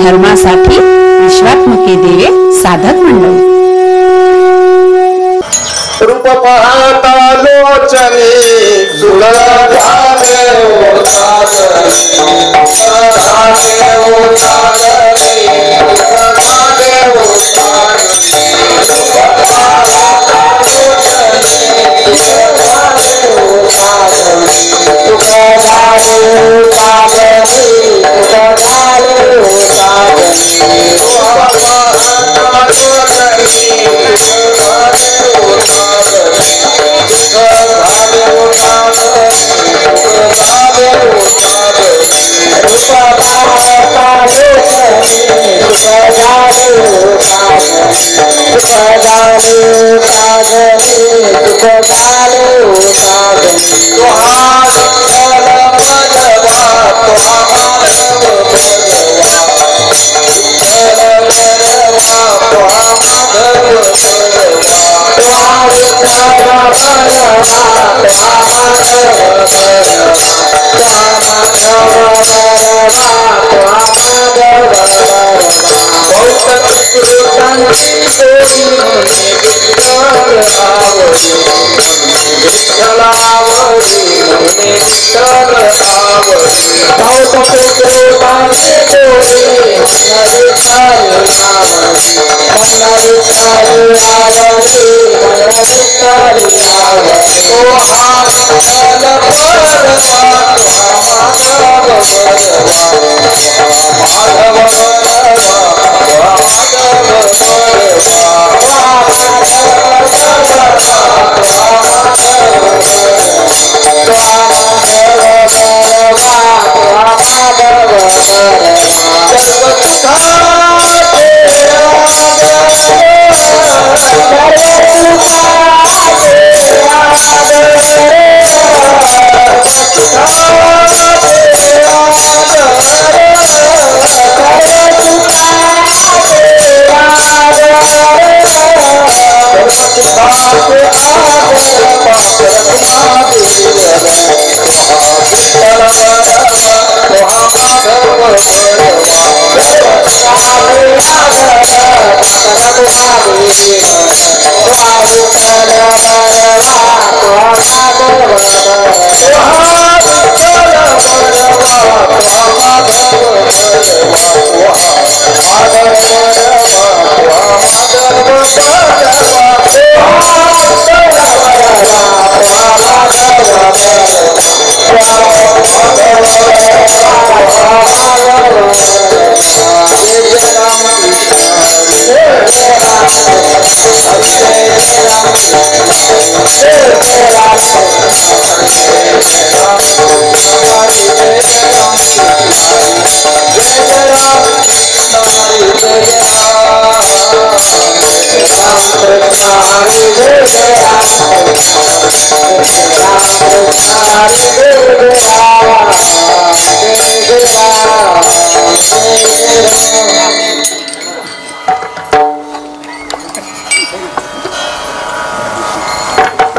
धर्मासाठी विश्वात्मके देवे साधक मंडळी. रूप पाहता लोचनी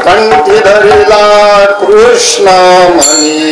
कंठी धरिला कृष्ण मनी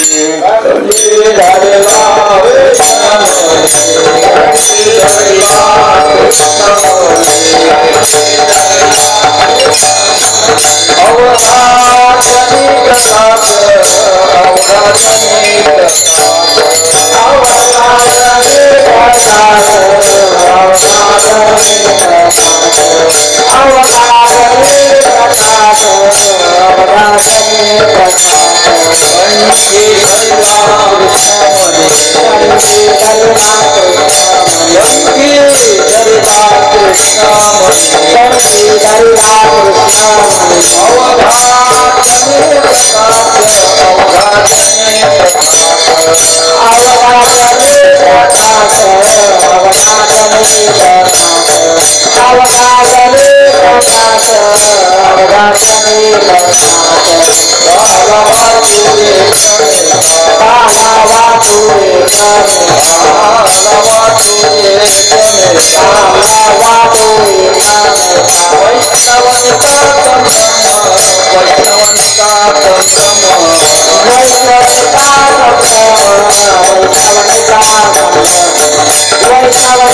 Why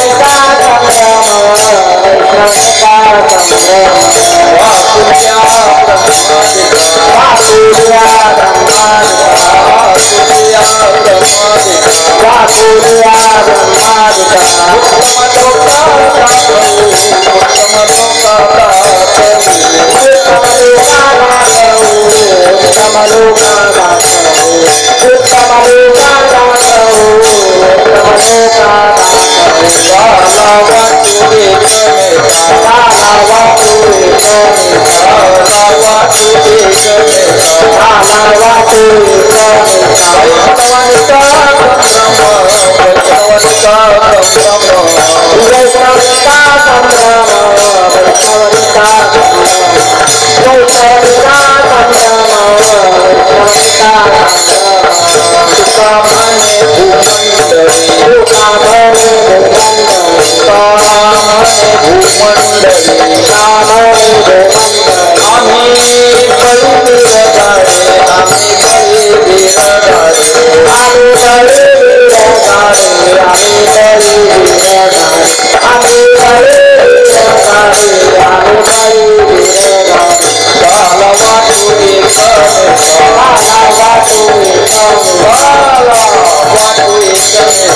Bye.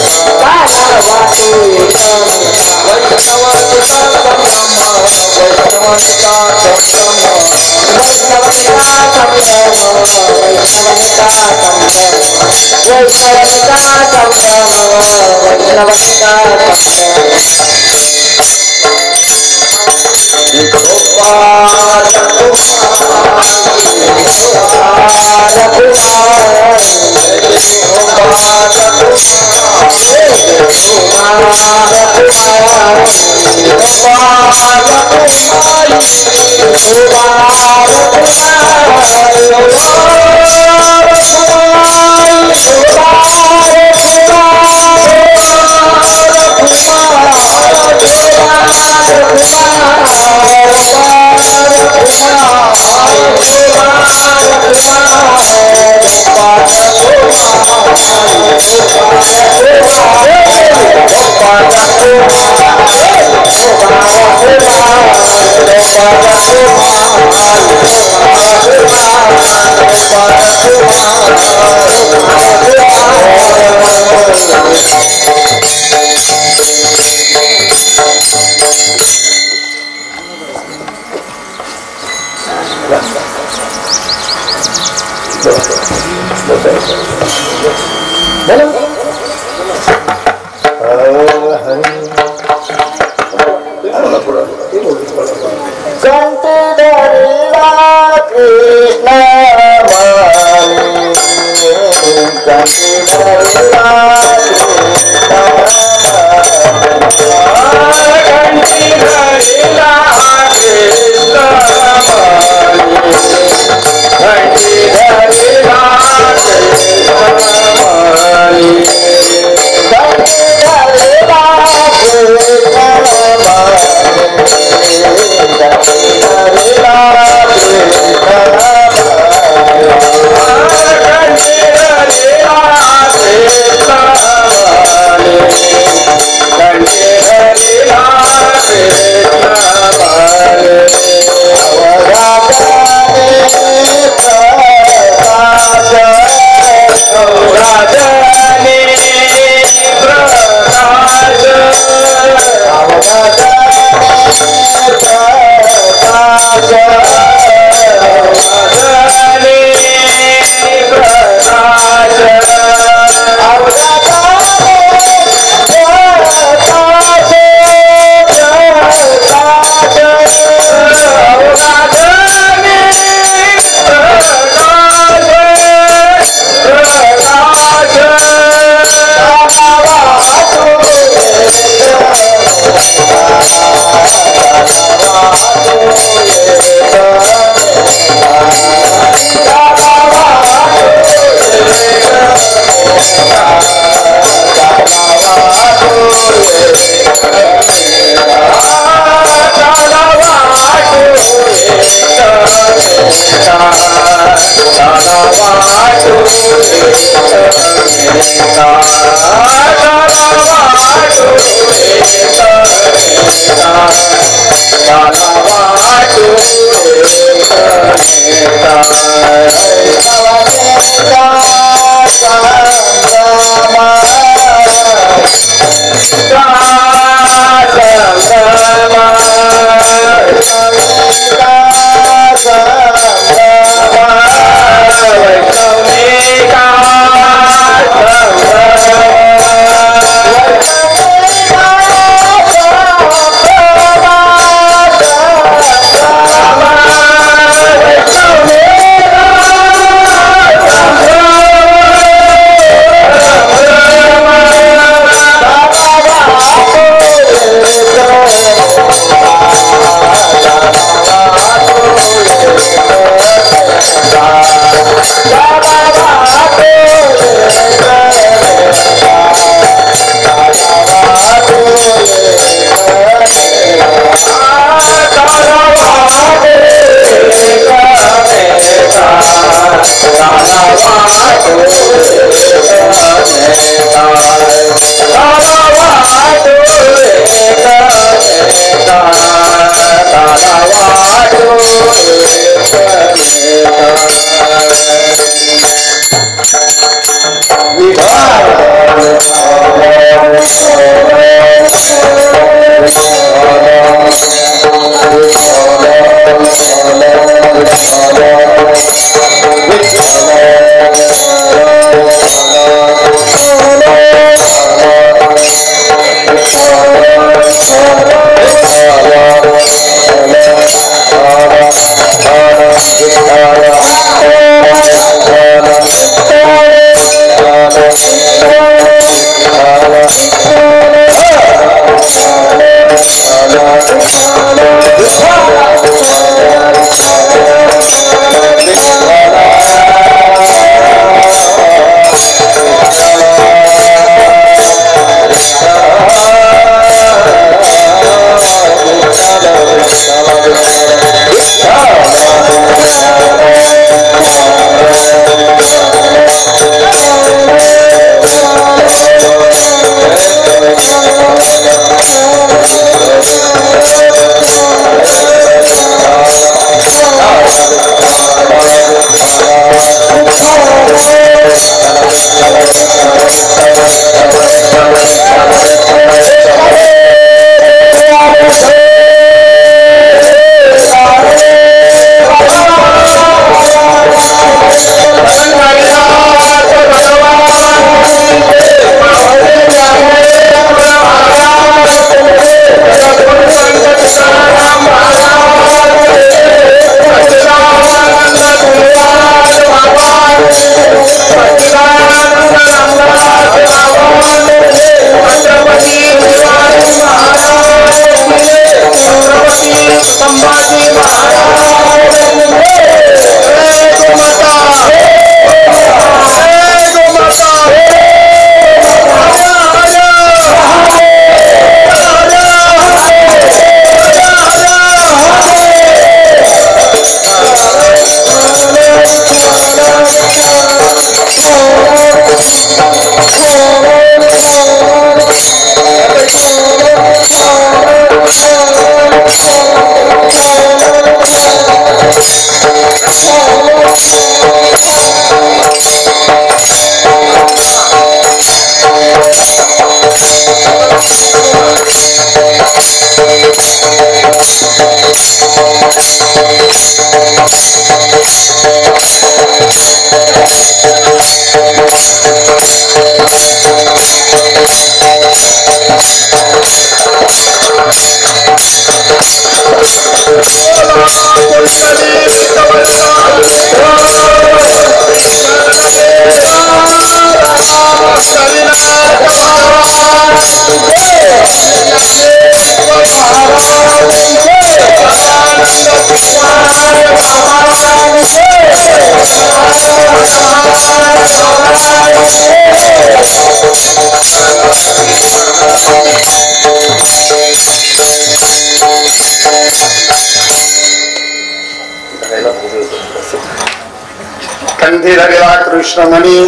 कंठी धरिला कृष्णमणी,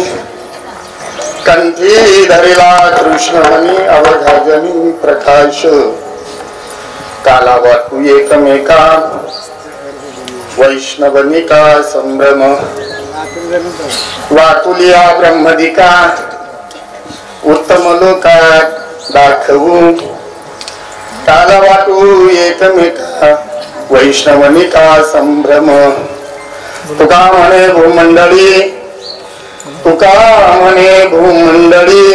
कंठी धरिला कृष्णमणी, अवघाजनी प्रकाश काला वाटू एकमेका, वैष्णवनिका संभ्रम वाकुलिया ब्रह्मदिका, उत्तम लोकात दाखवू काला वाटू एकमेका, वैष्णवनिका संभ्रम. तुका म्हणे भूमंडळी, तुका म्हणे भूमंडळी,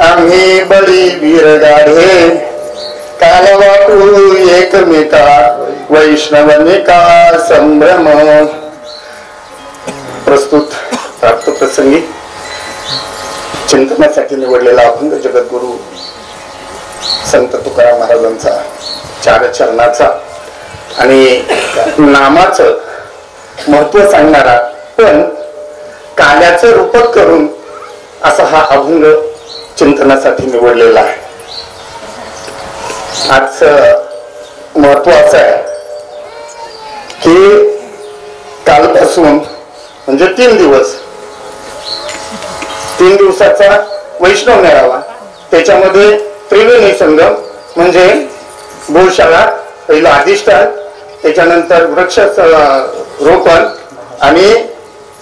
आम्ही बळी वीरगाढे काल वाटू एकमेका, वैष्णवनिका संभ्रम. प्रस्तुत प्राप्त प्रसंगी चिंतनासाठी निवडलेला अभंग जगद्गुरु संत तुकाराम महाराजांचा 4 चरणाचा आणि नामाचं महत्व सांगणारा पण काल्याचं रूपक करून असा हा अभंग चिंतनासाठी निवडलेला आहे. आज महत्व असं आहे की कालपासून म्हणजे 3 दिवस 3 दिवसाचा वैष्णव मेळावा, त्याच्यामध्ये त्रिवेणी संगम म्हणजे गोशाळा, पहिलं अधिष्ठान, त्याच्यानंतर वृक्ष रोपण आणि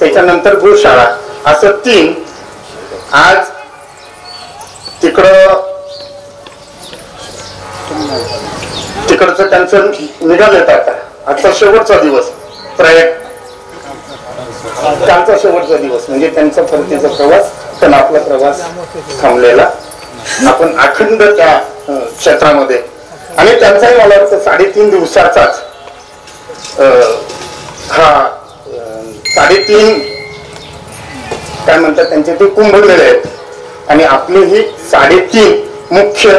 त्याच्यानंतर गोशाळा, असं 3. आज तिकडचं त्यांचं निघालेत. आता आजचा शेवटचा दिवस, कालचा शेवटचा दिवस म्हणजे त्यांचा परतीचा प्रवास, पण आपला प्रवास थांबलेला. आपण अखंड त्या क्षेत्रामध्ये आणि त्यांचाही मला वाटतं 3.5 दिवसाचाच हा 3.5 काय म्हणतात त्यांचे ते कुंभमेळे आहेत आणि आपले ही 3.5 मुख्य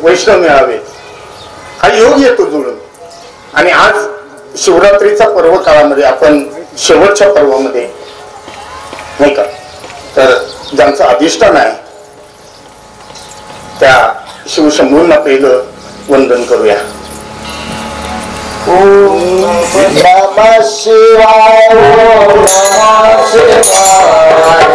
वैष्णव मेळावे हा योग येतो जुळून. आणि आज शिवरात्रीचा पर्व काळामध्ये आपण शेवटच्या पर्वामध्ये नाही का, तर ज्यांचं अधिष्ठान आहे त्या शिवशंभूंना पहिलं वंदन करूया. ओम नमः शिवाय, ओम नमः शिवाय,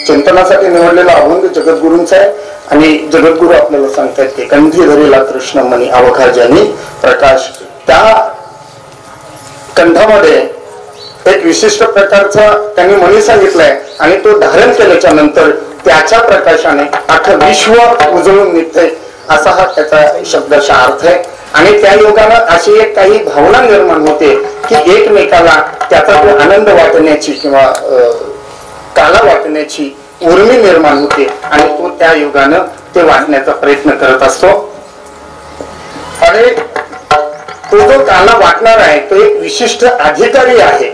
चिंतनासाठी निवडलेला अभंग जगद्गुरूंचा आहे आणि जगद्गुरु आपल्याला सांगतात की कंठी धरिला कृष्णमणी, अवघा जनी प्रकाश. त्या कंठामध्ये एक विशिष्ट प्रकारचा त्यांनी मणी सांगितलाय आणि तो धारण केल्याच्या नंतर त्याच्या प्रकाशाने अख्खं विश्व उजळून निघते, असा हा त्याचा शब्दाचा अर्थ आहे. आणि त्या योगानं अशी एक काही भावना निर्माण होते की एकमेकाला त्याचा तो आनंद वाटण्याची किंवा काला वाटण्याची उर्मी निर्माण होते आणि तो त्या योगानं ते वाटण्याचा प्रयत्न करत असतो. आणि तो जो काला वाटणार आहे तो एक विशिष्ट अधिकारी आहे.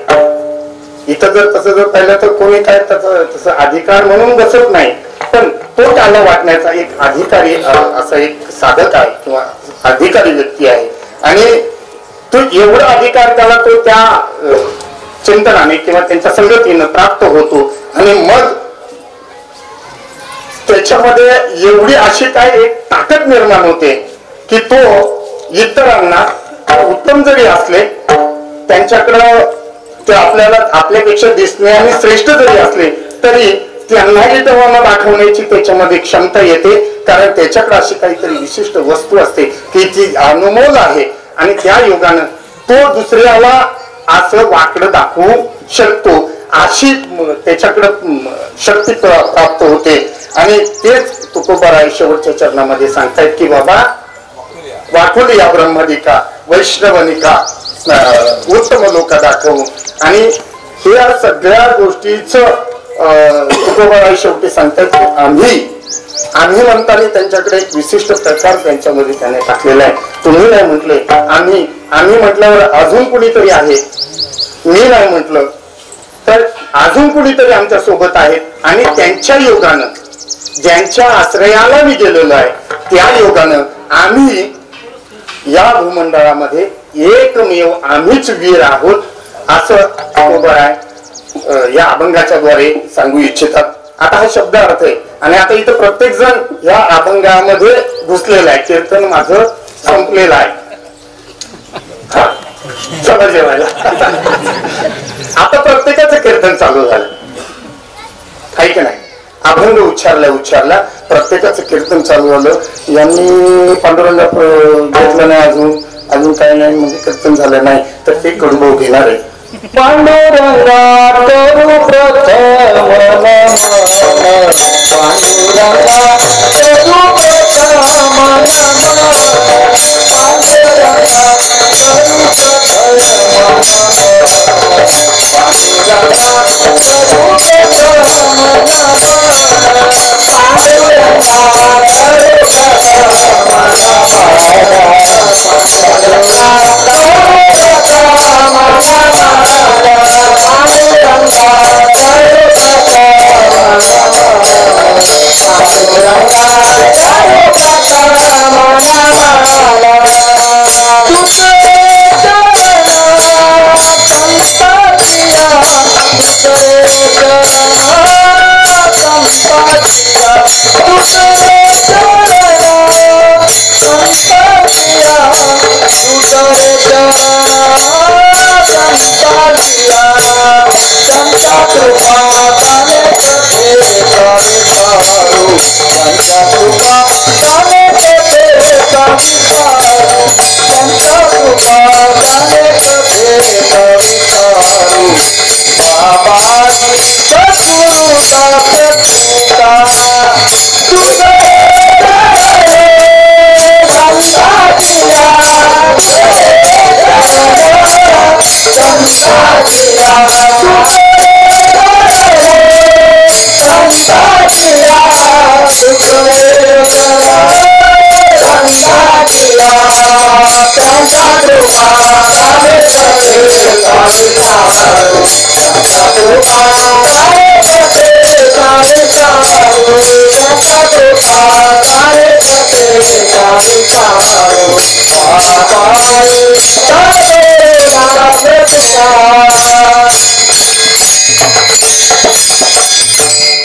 इथं जर तसं जर पाहिलं तर कोणी काय तसं अधिकार म्हणून बसत नाही, पण तो काला वाटण्याचा एक अधिकारी असा एक साधक आहे किंवा अधिकारी व्यक्ती आहे. आणि तो एवढा अधिकार त्याला तो त्या चिंतनाने किंवा त्यांच्या संगतीनं प्राप्त होतो आणि मग त्याच्यामध्ये एवढी अशी काय एक ताकद निर्माण होते की तो इतरांना उत्तम जरी असले, त्यांच्याकडं ते आपल्याला आपल्यापेक्षा दिसणे आणि श्रेष्ठ जरी असले तरी त्यांनाही तेव्हा दाखवण्याची त्याच्यामध्ये क्षमता येते, कारण त्याच्याकडे अशी काहीतरी विशिष्ट वस्तू असते की ती अनमोल आहे आणि त्या योगानं तो दुसऱ्याला असं वाकडं दाखवू शकतो, अशी त्याच्याकडं शक्ती प्राप्त होते. आणि तेच तुकोबाराय शेवटच्या चरणामध्ये सांगतायत की बाबा वाकुली या ब्रह्मनिका वैष्णवनिका उत्तम लोक दाखवू. आणि या सगळ्या गोष्टीच तुकोबाराय शेवटी सांगतात की आम्ही म्हणताना त्यांच्याकडे एक विशिष्ट प्रकार त्यांच्यामध्ये त्याने टाकलेला आहे. तुम्ही नाही म्हटले, आम्ही म्हटल्यावर अजून कुणीतरी आहे, मी नाही म्हटलं तर अजून कुणीतरी आमच्या सोबत आहेत. आणि त्यांच्या योगानं ज्यांच्या आश्रयाला मी गेलेलो आहे त्या योगानं आम्ही या भूमंडळामध्ये एकमेव आम्हीच वीर आहोत, असं तुकोबाराय या अभंगाच्या द्वारे सांगू इच्छितात. आता हा शब्द अर्थ आहे आणि आता इथं प्रत्येक जण या अभंगामध्ये घुसलेला आहे. कीर्तन माझं संपलेलं आहे, चला जेवायला. आता प्रत्येकाचं कीर्तन चालू झालं आहे की नाही. अभंग उच्चारला प्रत्येकाचं कीर्तन चालू झालं. यांनी पांडुरंगा घेतलं नाही, अजून काही नाही, म्हणजे कीर्तन झालं नाही, तर ते कडूभाऊ घेणार आहे. पांडुरंगा करू प्रथम पांडुरंगा करू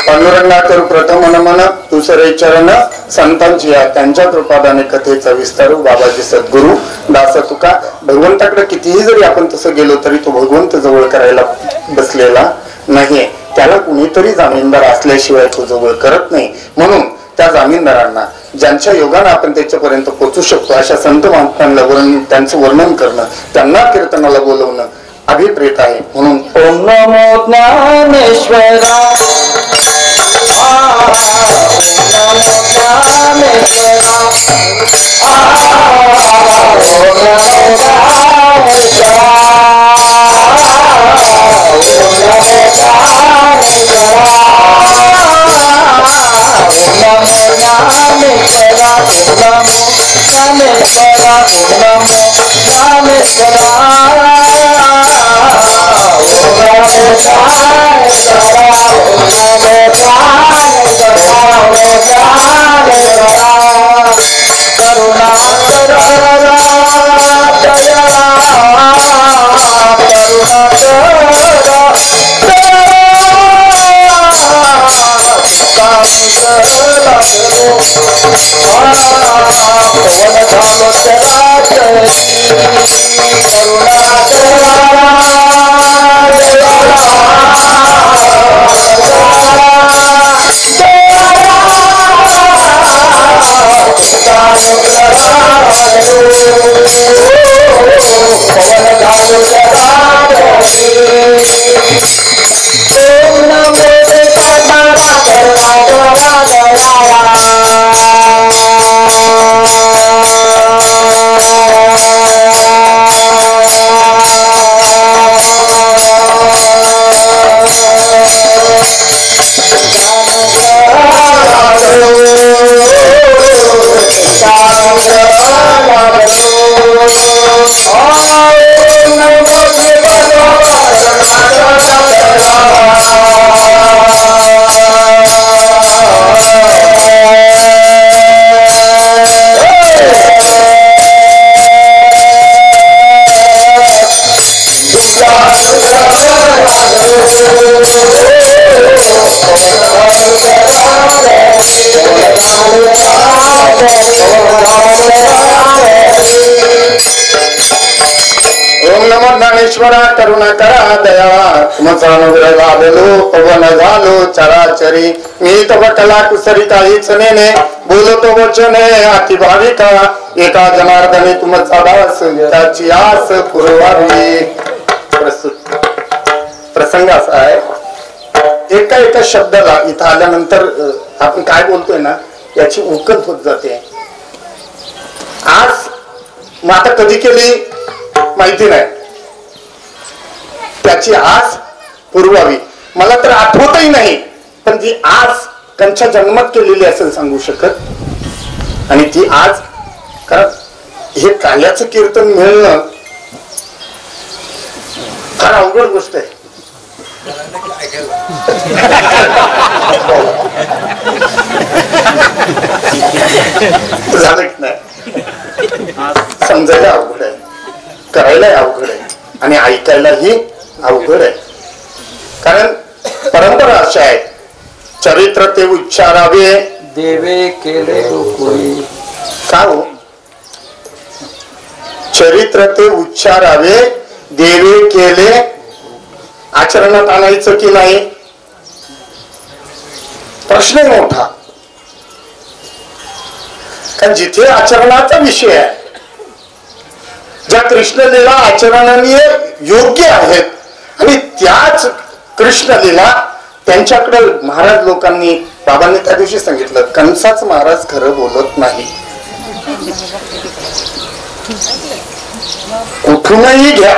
पांडुरंगा करू प्रथम नमन दुसरे चरण संतांची त्यांच्या कृपादाने कथेचा विस्तारू. बाबाजी सद्गुरू दास तुका. भगवंताकडे कितीही जरी आपण तसं गेलो तरी तो भगवंत जवळ करायला बसलेला नाहीये. त्याला कुणीतरी जामीनदार असल्याशिवाय तो जवळ करत नाही. म्हणून त्या जामीनदारांना ज्यांच्या योगाने आपण त्याच्यापर्यंत पोहोचू शकतो अशा संत महात्म्यांना त्यांचं वर्णन करणं, त्यांना कीर्तनाला बोलवणं अभिप्रेत आहे. म्हणून ओम नमो ज्ञानेश्वरा परमेश्वरा करुणा करा दया तुमचा अनुग्रह लाभलो पवन झालो चराचरी मी तव कला कुसरी काहीच नेने बोलतो वचने अति भाविका एका जनार्दने तुमचा दास त्याची आस पुरवावी. प्रस्तुत प्रसंग असा आहे, एका शब्दाला इथं आल्यानंतर आपण काय बोलतोय ना याची उकल होत जाते. आज मग आता कधी केली माहिती नाही, त्याची आस पुरवावी. मला तर आठवतही नाही, पण ती आज त्यांच्या जन्मात केलेली असेल सांगू शकत. आणि ती आज कारण हे काल्याचं कीर्तन मिळणं फार अवघड गोष्ट आहे. झालं की नाही, समजायला अवघड आहे, करायलाही अवघड आहे आणि ऐकायलाही अवघड आहे. कारण परंपरा अशा आहे, चरित्र ते उच्चारावे देवे केले गोकुळी. का हो, चरित्र ते उच्चारावे देवे केले आचरणात आणायचं की नाही प्रश्न मोठा. कारण जिथे आचरणाचा विषय आहे, ज्या कृष्णलीला आचरणाने योग्य आहेत आणि त्याच कृष्णलीला त्यांच्याकडे महाराज लोकांनी बाबांनी त्या दिवशी सांगितलं, कंसाच महाराज खरं बोलत नाही. कुठूनही घ्या,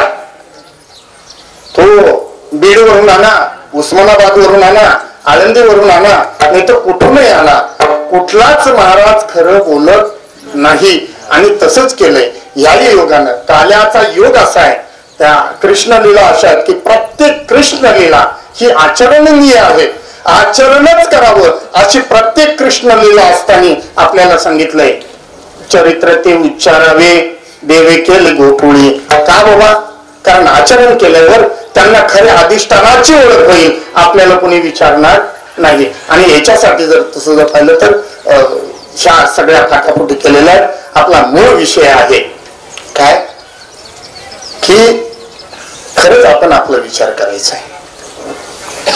तो बीड वरून आणा, उस्मानाबाद वरून आणा, आळंदी वरून आणा, नाही तर कुठूनही आणा, कुठलाच महाराज खरं बोलत नाही. आणि तसंच केलंय या योगानं. काल्याचा योग असा आहे, त्या कृष्णलीला अशा आहेत की प्रत्येक कृष्णलीला ही आचरणीय आहे, आचरणच करावं अशी प्रत्येक कृष्णलीला असताना आपल्याला सांगितलंय, चरित्र ते उच्चारावे देवे केले गोकुळी. का बाबा, कारण आचरण केल्यावर त्यांना खऱ्या अधिष्ठानाची ओळख होईल, आपल्याला कोणी विचारणार नाही. आणि याच्यासाठी जर तसं जर पाहिलं तर ह्या सगळ्या फाटाफुटी केलेल्या आपला मूळ विषय आहे काय की खरंच आपण आपला विचार करायचा आहे.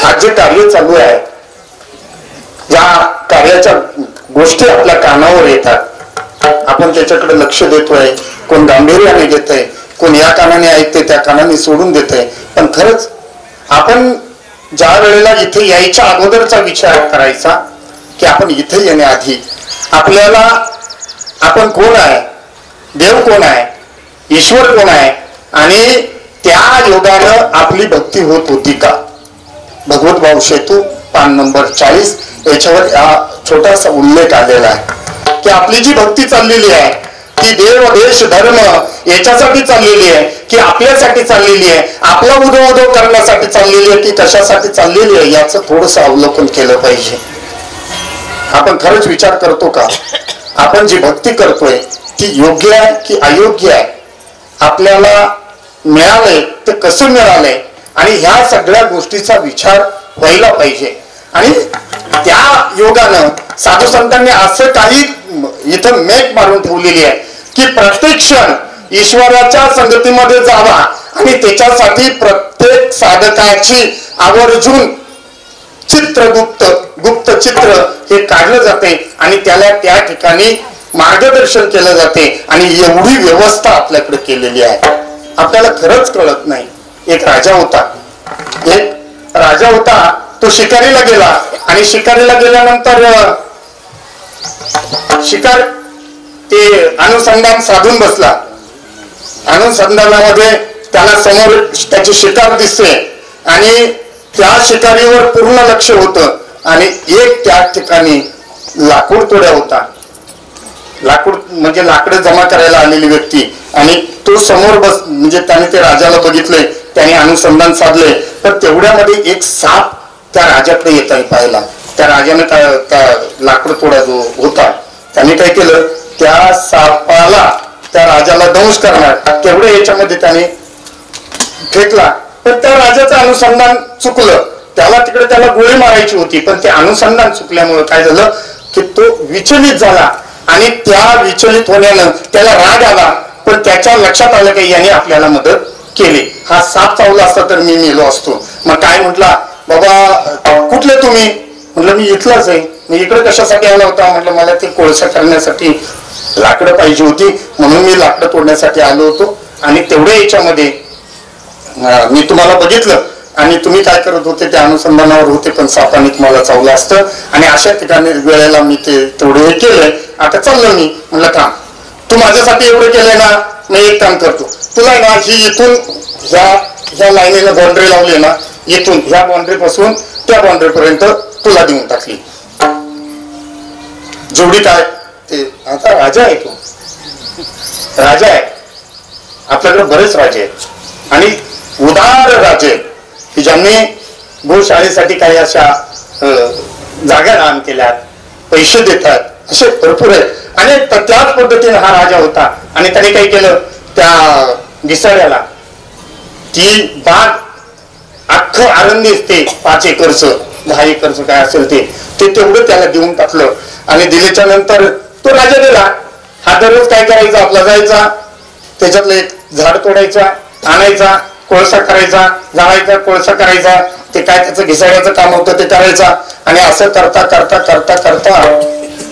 आज जे कार्य चालू आहे, ज्या कार्याच्या गोष्टी आपल्या कानावर येतात, आपण त्याच्याकडे लक्ष देतोय, कोण गांभीर्याने घेतोय, कोण या कानाने ऐकते त्या कानाने सोडून देतोय. पण खरंच आपण ज्या वेळेला इथे यायच्या अगोदरचा विचार करायचा की आपण इथे येण्याआधी आपल्याला आपण कोण आहे, देव कोण आहे, ईश्वर कोण आहे आणि त्या योगानं आपली भक्ती होत होती का. भगवत भाव सेतू पान नंबर 40 याच्यावर छोटासा उल्लेख आलेला आहे की आपली जी भक्ती चाललेली आहे ती देव देश धर्म याच्यासाठी चाललेली आहे की आपल्यासाठी चाललेली आहे, आपला उदो उदो करण्यासाठी चाललेली आहे की कशासाठी चाललेली आहे, याचं थोडस अवलोकन केलं पाहिजे. आपण खरंच विचार करतो का, आपण जी भक्ती करतोय ती योग्य आहे की अयोग्य आहे, आपल्याला मिळालंय ते कसं मिळालंय, आणि ह्या सगळ्या गोष्टीचा विचार व्हायला पाहिजे. आणि त्या योगानं साधू संतांनी असं काही इथं मेक मारून ठेवलेली आहे की प्रत्येक क्षण ईश्वराच्या संगतीमध्ये जावा आणि त्याच्यासाठी प्रत्येक साधकाची आवर्जून गुप्त चित्र हे काढलं जाते आणि त्याला त्या ठिकाणी मार्गदर्शन केलं जाते. आणि एवढी व्यवस्था आपल्याकडे केलेली आहे, आपल्याला खरंच कळत नाही. एक राजा होता, तो शिकारीला गेला आणि शिकारीला गेल्यानंतर शिकार ते अनुसंधान साधून बसला. अनुसंधानामध्ये त्याला समोर त्याची शिकार दिसते आणि त्या शिकारीवर पूर्ण लक्ष होतं आणि एक त्या ठिकाणी लाकूड तोड्या होता. लाकूड म्हणजे लाकडं जमा करायला आलेली व्यक्ती, आणि तो समोर म्हणजे त्याने ते राजाला बघितले, त्याने अनुसंधान साधले, तर तेवढ्यामध्ये एक साप त्या राजाकडे येताना पाहिला. त्या राजाने त्या लाकूड तोडा जो होता त्याने काय केलं, त्या सापाला त्या राजाला दंश करणार तेवढ्या याच्यामध्ये त्याने फेकला. पण त्या राजाचं अनुसंधान चुकलं, त्याला गोळी मारायची होती, पण ते अनुसंधान चुकल्यामुळे काय झालं की तो विचलित झाला आणि त्या विचलित होण्यानं त्याला राग आला. पण त्याच्या लक्षात आलं की याने आपल्याला मदत केले. हा साप चावला असता तर मी मेलो असतो. मग काय म्हटला, बाबा कुठले तुम्ही? म्हटलं मी इथलाच आहे. मी इकडे कशासाठी आला होता? म्हटलं मला ते कोळसा करण्यासाठी लाकडं पाहिजे होती, म्हणून मी लाकडं तोडण्यासाठी आलो होतो. आणि तेवढ्या याच्यामध्ये मी तुम्हाला बघितलं आणि तुम्ही काय करत होते त्या अनुसंधानावर होते, पण सापाने तुम्हाला चावलं असतं. आणि अशा ठिकाणी वेळेला मी ते तेवढे हे केलंय. आता चाललो मी. म्हणलं थांब, तू माझ्यासाठी एवढं केलंय ना, मी एक काम करतो, तुला ना ही इथून ह्या लाईनीला बाउंड्री लावली ना, इथून ह्या बाउंड्री पासून त्या बाउंड्री पर्यंत तुला देऊन टाकली. जेवढी काय ते आता राजा आहे, तो राजा आहे. आपल्याकडे बरेच राजे आहेत आणि उदार राजे की ज्यांनी गोशाळेसाठी काही अशा जागा दान केल्यात, पैसे देतात, असे भरपूर आहेत. आणि त्याच पद्धतीने हा राजा होता. आणि त्याने काय केलं, त्या घिसाड्याला ती बाग अख्खं अरण्य ते 5 एकरचं 10 एकरचं काय असेल ते तेवढं त्याला देऊन टाकलं. आणि दिल्याच्या नंतर तो राजा गेला. हा दररोज काय करायचा, आपला जायचा, त्याच्यातलं एक झाड तोडायचा, आणायचा, कोळसा करायचा, जाळायचा, कोळसा करायचा. ते काय त्याचं घिसाड्याचं काम होतं ते करायचा. आणि असं करता करता करता करता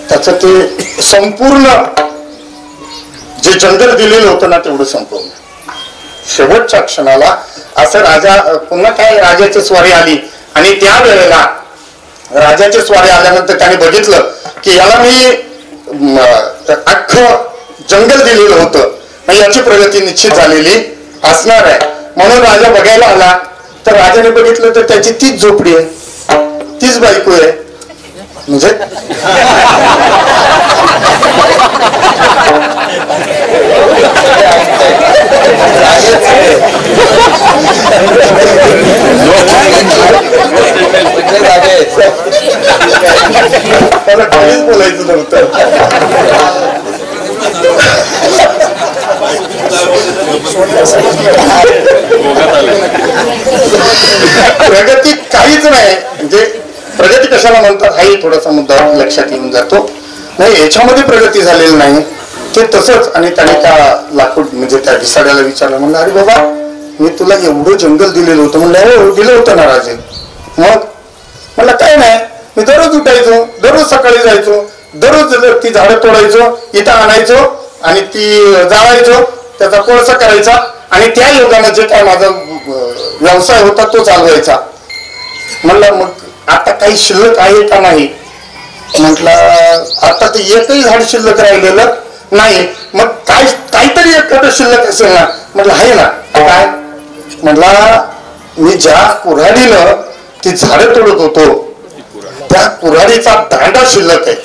त्याचं ते संपूर्ण जे जंगल दिलेलं होतं ना तेवढं संपवलं. शेवटच्या क्षणाला असं राजा पुन्हा काय राजाची स्वारी आली. आणि त्या वेळेला राजाची स्वारी आल्यानंतर त्याने बघितलं की याला मी अख्खं जंगल दिलेलं होतं, याची प्रगती निश्चित झालेली असणार आहे. म्हणून राजा बघायला आला तर राजाने बघितलं तर त्याची तीच झोपडी आहे, तीच बायको आहे. म्हणजे त्याला काहीच बोलायचं नव्हतं. प्रगती काहीच नाही. म्हणजे प्रगती कशाला म्हणतात हाही थोडासा मुद्दा लक्षात येऊन जातो. नाही, याच्यामध्ये प्रगती झालेली नाही. ते तसंच. आणि त्याने त्या लाकूड म्हणजे त्या घिसाड्याला विचारलं, म्हणलं अरे बाबा मी तुला एवढं जंगल दिलेलं होतं. म्हणलं हो दिलं होतं ना राजे. मग म्हणलं काय नाही, मी दररोज उठायचो, दररोज सकाळी जायचो, दररोज ती झाडं तोडायचो, इथं आणायचो आणि ती जाळायचो, त्याचा कोळसा करायचा. आणि त्या योगानं जे काय माझा व्यवसाय होता तो चालवायचा. म्हणलं मग आता काही शिल्लक आहे का नाही? म्हटलं आता ते एकही झाड शिल्लक राहिलेलं नाही. मग काहीतरी एखादं शिल्लक असेल ना? म्हटलं आहे ना. काय? म्हटलं मी ज्या कुऱ्हाडीनं ती झाडं तोडत होतो त्या कुऱ्हाडीचा दांडा शिल्लक आहे.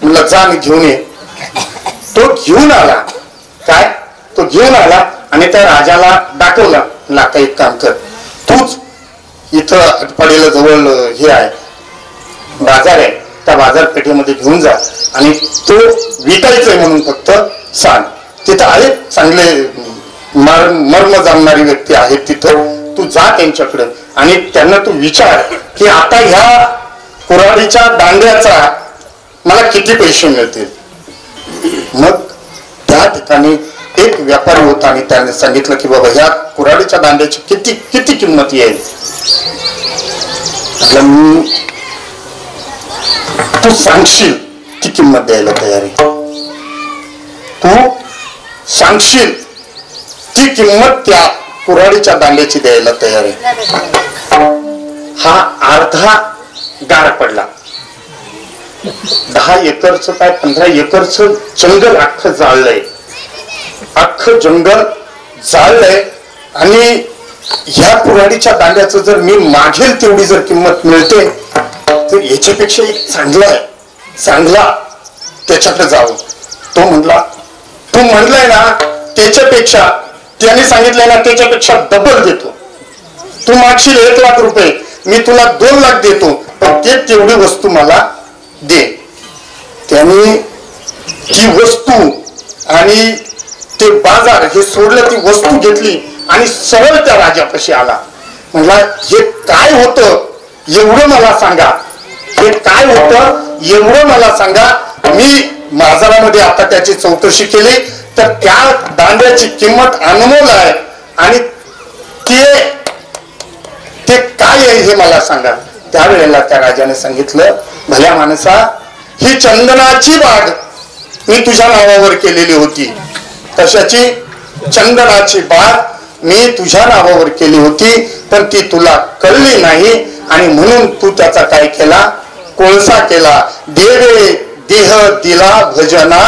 म्हटलं जा मी घेऊन ये. तो घेऊन आला. काय? तो घेऊन आला आणि त्या राजाला दाखवला. आता एक काम कर, तूच इथं आटपाडीला जवळ हे आहे बाजार आहे, त्या बाजारपेठेमध्ये घेऊन जा आणि तो विकायचंय म्हणून फक्त सांग. तिथं आहे चांगले मर्म जाणणारी व्यक्ती आहेत तिथं, तू जा त्यांच्याकडे आणि त्यांना तू विचार की आता ह्या कुऱ्हाडीच्या दांड्याचा मला किती पैसे मिळतील. मग त्या ठिकाणी एक व्यापारी होता आणि त्याने सांगितलं की बाबा ह्या कुऱ्हाडीच्या दांड्याची किती किती किंमत येईल. तू सांगशील ती किंमत द्यायला तयार आहे. तू सांगशील ती किंमत त्या कुऱ्हाडीच्या दांड्याची द्यायला तयार आहे. हा अर्धा गार पडला. 10 एकरचं काय 15 एकरचं जंगल अख्खं जाळलंय. अख्खं जंगल जाळलंय आणि ह्या कुऱ्हाडीच्या दांड्याचं जर मी मागेल तेवढी जर किंमत मिळते तर याच्यापेक्षा एक चांगला त्याच्याकडे जावं. तो म्हणला तू म्हणलाय ना त्याच्यापेक्षा, त्याने सांगितलंय ना त्याच्यापेक्षा डबल देतो. तू मागशील 1 लाख रुपये, मी तुला 2 लाख देतो, पण ते तेवढी वस्तू मला दे. त्याने ती वस्तू आणि ते बाजार हे सोडलं, ती वस्तू घेतली आणि सरळ त्या राजापाशी आला. म्हणला हे काय होतं एवढं मला सांगा, हे काय होतं एवढं मला सांगा. मी बाजारामध्ये आता त्याची चौकशी केली तर त्या दांड्याची किंमत अनमोल आहे आणि ते काय आहे हे मला सांगा. त्यावेळेला त्या राजाने सांगितलं, भल्या माणसा, ही चंदनाची बाग मी तुझ्या नावावर केलेली होती. कशाची? चंदनाची बाग मी तुझ्या नावावर केली होती, पण ती तुला कळली नाही आणि म्हणून तू त्याचा काय केला? कोळसा केला. देवे देह दिला भजना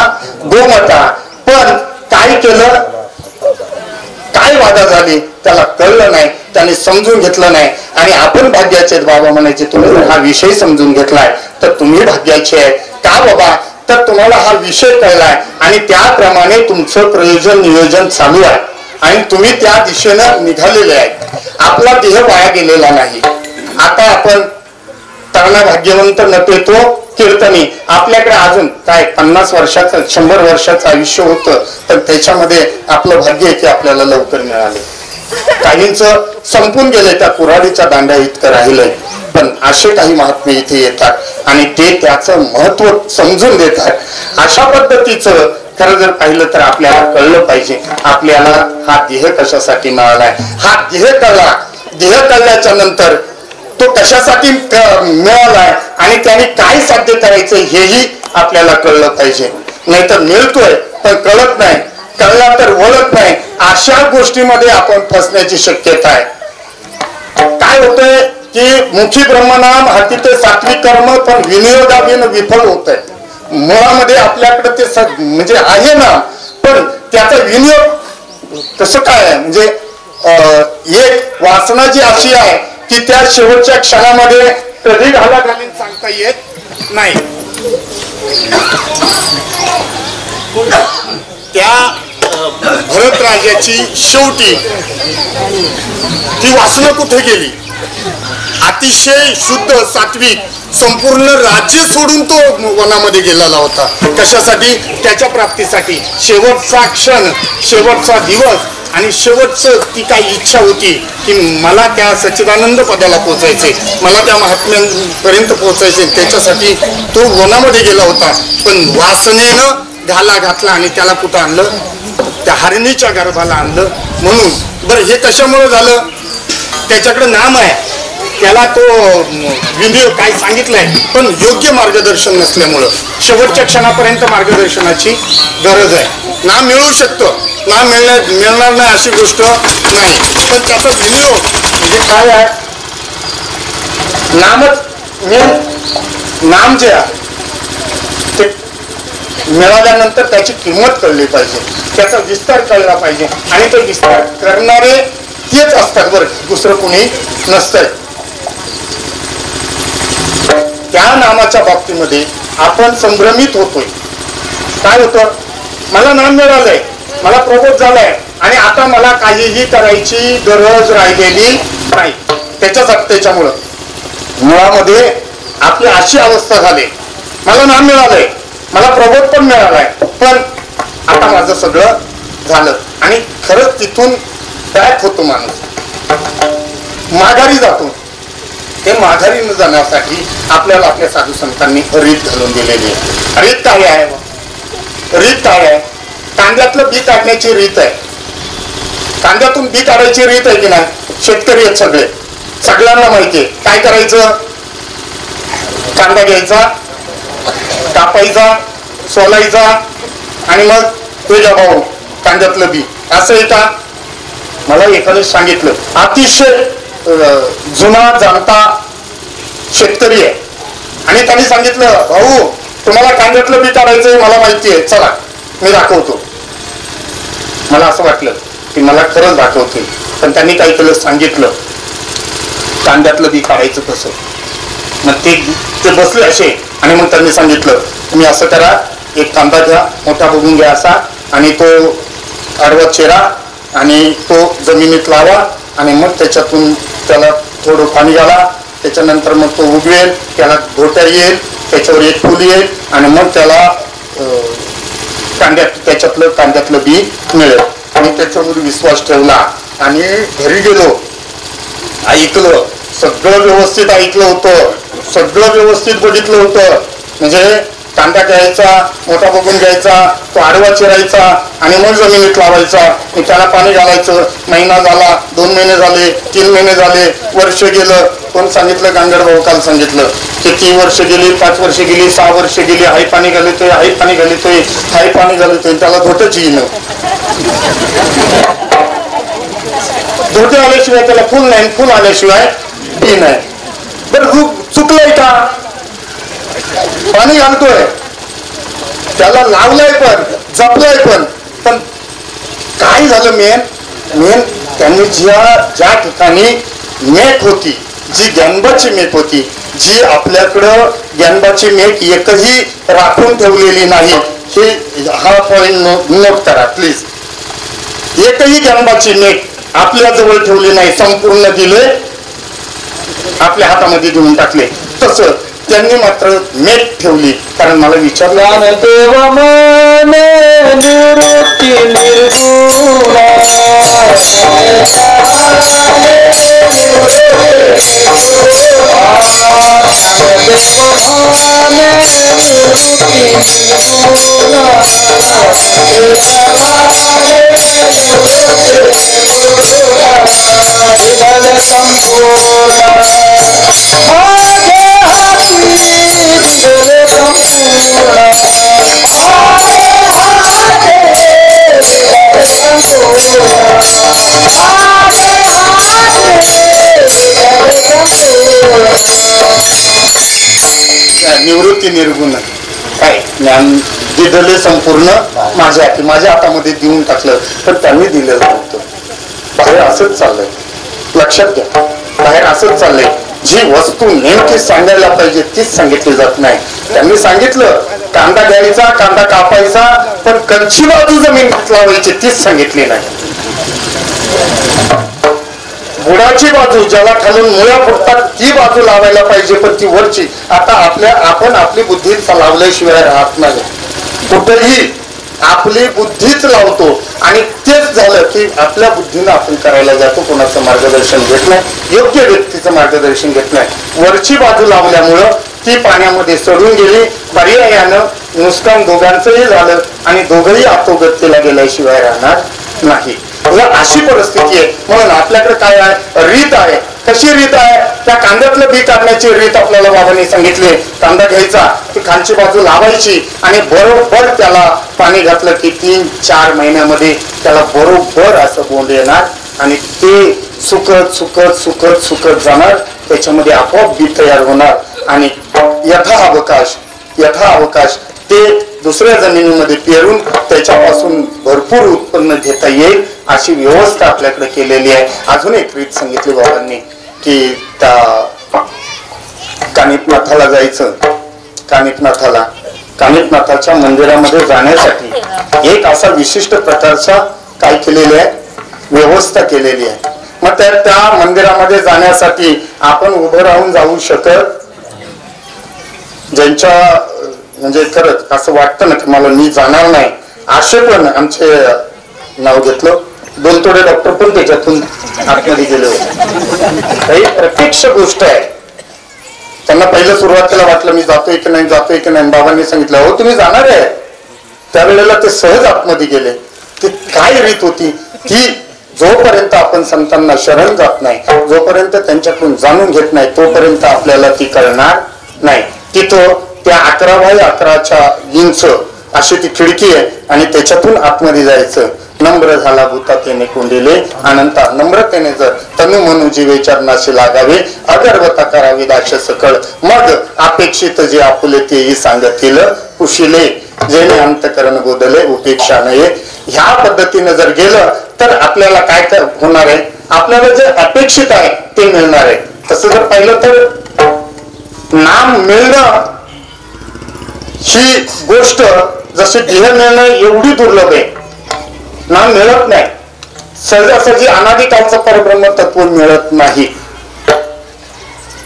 गोमटा. पण काय केलं? काय वादा झाली त्याला कळलं नाही, त्याने समजून घेतलं नाही. आणि आपण भाग्याचे बाबा म्हणायचे, तुम्ही जर हा विषय समजून घेतलाय तर तुम्ही भाग्याचे आहे. का बाबा? तर तुम्हाला हा विषय कळलाय आणि त्याप्रमाणे तुमचं प्रयोजन नियोजन चालू आहे आणि तुम्ही त्या दिशेनं निघालेले आहे. आपला देह वाया गेलेला नाही. आता आपण तरणा भाग्यवंत नपेतो कीर्तनी, आपल्याकडे अजून काय 50 वर्षाचं 100 वर्षाचं आयुष्य होतं, पण त्याच्यामध्ये आपलं भाग्य आहे की आपल्याला लवकर मिळाले. काहींचं संपून गेले, त्या कुऱ्हाडीच्या दांड्या इतकं राहिलंय. पण असे काही महात्मे इथे येतात आणि ते त्याचं महत्व समजून देतात. अशा पद्धतीचं खरं जर पाहिलं तर आपल्याला कळलं पाहिजे आपल्याला हा देह कशासाठी मिळालाय. हा देह कळला. देह कळल्याच्या नंतर तो कशासाठी मिळालाय आणि त्याने काय साध्य करायचं हेही आपल्याला कळलं पाहिजे. नाहीतर मिळतोय पण कळत नाही, कळला तर वळत नाही. अशा गोष्टीमध्ये आपण फसण्याची शक्यता आहे. काय होतंय की मुखी ब्रह्मनाम हाती ते सात्विक कर्म, पण विनियोगाविन विफल होत आहे. मुळामध्ये आपल्याकडे ते म्हणजे आहे ना, पण त्याचा विनियोग कसं काय आहे? म्हणजे एक वासना जी अशी आहे की त्या शेवटच्या क्षणामध्ये कधी घालाघालीन सांगता येत नाही. त्या भरत राजाची शेवटी ती वासना कुठे गेली? अतिशय शुद्ध सात्विक संपूर्ण राज्य सोडून तो वनामध्ये गेलेला होता. कशासाठी? त्याच्या प्राप्तीसाठी. शेवटचा क्षण, शेवटचा दिवस आणि शेवटचं ती काही इच्छा होती की मला त्या सच्चिदानंद पदाला पोहोचायचे, मला त्या महात्म्यांपर्यंत पोहोचायचे. त्याच्यासाठी तो वनामध्ये गेला होता. पण वासनेनं घाला घातला आणि त्याला कुठं आणलं? त्या हरणीच्या गर्भाला आणलं. म्हणून बरं हे कशामुळे झालं? त्याच्याकडे नाम आहे, त्याला तो विनियोग काय सांगितलंय, पण योग्य मार्गदर्शन नसल्यामुळं शेवटच्या क्षणापर्यंत मार्गदर्शनाची गरज आहे. नाम मिळू शकतं, नाम मिळणार नाही अशी गोष्ट नाही, पण त्याचा विनियोग म्हणजे काय आहे? नाम जे आहे ते मिळाल्यानंतर त्याची किंमत कळली पाहिजे, त्याचा विस्तार कळला पाहिजे आणि ते विस्तार करणारे तेच असतात बरं, दुसरं कोणी नसतंय. त्या नामाच्या बाबतीमध्ये आपण संभ्रमित होतोय. काय होतं? मला नाम मिळालंय, मला प्रबोध झालाय आणि आता मला काहीही करायची गरज राहिलेली नाही. त्याच्यामुळं मुळामध्ये आपली अशी अवस्था झाली, मला नाम मिळालंय, मला प्रबोध पण मिळालाय, पण आता माझं सगळं झालं आणि खरंच तिथून बॅक होतो माणूस, माघारी जातो. ते माघारी न जाण्यासाठी आपल्याला आपल्या साधू संतांनी रीत घालून दिलेली आहे. रीत काय आहे? रीत काय आहे? कांद्यातलं बी काढण्याची रीत आहे. कांद्यातून बी काढायची रीत आहे की नाही? शेतकरी आहेत सगळे, सगळ्यांना माहितीये. काय करायचं? कांदा घ्यायचा, कापायचा, सोलायचा आणि मग तुझ्या भाऊ कांद्यातलं बी. असं आहे का? मला एकाने सांगितलं, अतिशय जुना जाणता शेतकरी आहे आणि त्यांनी सांगितलं, भाऊ तुम्हाला कांद्यातलं बी काढायचंय, मला माहितीये, चला मी दाखवतो. मला असं वाटलं की मला खरंच दाखवतील, पण त्यांनी काय केलं? सांगितलं कांद्यातलं बी काढायचं कसं. मग ते बसले असे आणि मग त्यांनी सांगितलं, तुम्ही असं करा, एक कांदा घ्या, मोठा बघून घ्या असा, आणि तो आडवा चेरा आणि तो जमिनीत लावा आणि मग त्याच्यातून त्याला थोडं पाणी घाला, त्याच्यानंतर मग तो उगवेल, त्याला घोट्या येईल, त्याच्यावर एक फुल येईल आणि मग त्याला कांद्यातलं बी मिळेल. आणि त्याच्यावर विश्वास ठेवला आणि घरी गेलो, ऐकलं, सगळं व्यवस्थित ऐकलं होतं, सगळं व्यवस्थित बघितलं होतं. म्हणजे कांदा घ्यायचा, मोठा बघून घ्यायचा, तो आडवा चिरायचा आणि मग जमिनीत लावायचा. त्याला पाणी घालायचं. महिना झाला, 2 महिने झाले, 3 महिने झाले, वर्ष गेलं. कोण सांगितलं? गांगड भाऊ काल सांगितलं की 3 वर्ष गेली, 5 वर्ष गेली, 6 वर्ष गेली, हाय पाणी घालतोय, हाय पाणी घालतोय, हाय पाणी घालतोय, त्याला धोटच येईन. धोटे आल्याशिवाय त्याला फुल नाही, फुल आल्याशिवाय बी नाही. बरं चुकलंय का? पाणी घालतोय, त्याला लावलंय पण, जपलंय पण काय झालं? मेन त्यांनी ज्या ठिकाणी मेट होती, जी ज्ञानबाची मेट होती, जी आपल्याकडं ज्ञानबाची मेट एकही राखून ठेवलेली नाही, हे हा पॉइंट नोट करा प्लीज. एकही ज्ञानबाची मेट आपल्या जवळ ठेवली नाही, संपूर्ण दिले, आपल्या हातामध्ये देऊन टाकले. तसं त्यांनी मात्र मेट ठेवली. कारण मला विचारलं, देव माने निवृत्ती निर्गुणा निवृत्ती निर्गुण काय ज्ञान दिलेले संपूर्ण माझ्या हातामध्ये देऊन टाकलं. पण त्यांनी दिलेलं नव्हतं. बाहेर असंच चाललंय, लक्षात घ्या. बाहेर असंच चाललंय. जी वस्तू नेमकी सांगायला पाहिजे तीच सांगितली जात नाही. त्यांनी सांगितलं कांदा घ्यायचा, कांदा कापायचा, पण कंची बाजू जमिनीत लावायची तीच सांगितली नाही. बुडाची बाजू, ज्याला खालून मुळ्या फुटतात, ती बाजू लावायला पाहिजे, पण ती वरची. आता आपण आपली बुद्धी लावल्याशिवाय राहत नाही. कुठेही आपली बुद्धीच लावतो आणि तेच झालं की आपल्या बुद्धीनं आपण करायला जातो. कोणाचं मार्गदर्शन घेत नाही, योग्य व्यक्तीचं मार्गदर्शन घेत नाही. वरची बाजू लावल्यामुळं ती पाण्यामध्ये सडून गेली. पर्यायानं नुकसान दोघांचंही झालं आणि दोघंही आत्महत्येला गेल्याशिवाय राहणार नाही. अशी परिस्थिती आहे. म्हणून आपल्याकडे काय आहे? रीत आहे. कशी रीत आहे? त्या कांद्यातलं बी काढण्याची रीत आपल्याला बाबांनी सांगितली. कांदा घ्यायचा, ती खालची बाजू लावायची आणि बरोबर त्याला पाणी घातलं की 3-4 महिन्यामध्ये त्याला बरोबर असं बोंड येणार आणि ते सुकत सुकत सुकत सुकत जाणार. त्याच्यामध्ये आपोआप बी तयार होणार आणि यथाअवकाश ते दुसऱ्या जमिनीमध्ये पेरून त्याच्यापासून भरपूर उत्पन्न घेता येईल अशी व्यवस्था आपल्याकडे केलेली आहे. अजून एक रीत सांगितली बाबांनी की त्या कानिपनाथाला जायचं. कानिपनाथाच्या मंदिरामध्ये जाण्यासाठी एक असा विशिष्ट प्रकारचा काय केलेली आहे? व्यवस्था केलेली आहे. मग त्या मंदिरामध्ये जाण्यासाठी आपण उभं राहून जाऊ शकत, ज्यांच्या म्हणजे खरंच असं वाटतं ना की मला मी जाणार नाही, असे पण आमचे नाव घेतलं. 2 तोडे डॉक्टर पण त्याच्यातून आतमध्ये गेले होते. काही प्रत्यक्ष गोष्ट आहे. त्यांना पहिलं सुरुवातीला वाटलं मी जातोय की नाही. बाबांनी सांगितलं हो तुम्ही जाणार आहे. त्यावेळेला ते सहज आतमध्ये गेले. ती काय रीत होती? ती जोपर्यंत आपण संतांना शरण जात नाही, जोपर्यंत त्यांच्याकडून जाणून घेत नाही, तोपर्यंत आपल्याला ती कळणार नाही. तिथं त्या 11x11 इंच अशी ती खिडकी आहे आणि त्याच्यातून आतमध्ये जायचं. नम्र झाला भूता तेने कोंडिले अनंता, नम्रतेने जर तनु म्हणून जीवे चरणाशी लागावे, अगर्वता करावी दाक्ष सकळ, मग अपेक्षित जे आपुले तेही सांगतील कुशिले, जेणे अंतकरण बोधले उपेक्षा नये. ह्या पद्धतीने जर गेलं तर आपल्याला काय होणार आहे? आपल्याला जे अपेक्षित आहे ते मिळणार आहे. तसं जर पाहिलं तर नाम मिळणं ही गोष्ट जशी देह मिळणं एवढी दुर्लभ आहे. नाम मिळत नाही. सहजासहजी अनादिकालचं परब्रह्म तत्व मिळत नाही.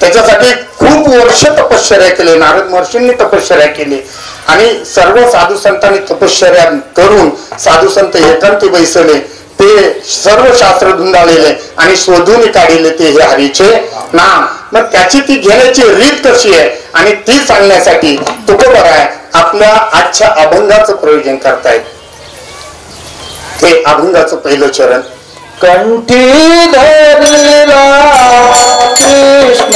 त्याच्यासाठी खूप वर्ष तपश्चर्या केली. नारद महर्षींनी तपश्चर्या केली आणि सर्व साधू संतांनी तपश्चर्या करून साधू संत एकांती बैसले. ते सर्व शास्त्र धुंडाळलेले आणि शोधून काढले ते हे हरीचे नाम. मग त्याची ती घेण्याची रीत कशी आहे आणि ती सांगण्यासाठी तुकोबराय आपल्या आजच्या अभंगाचं प्रयोजन करतायत. ते अभंगाचं पहिलं चरण. कंठी धरला कृष्ण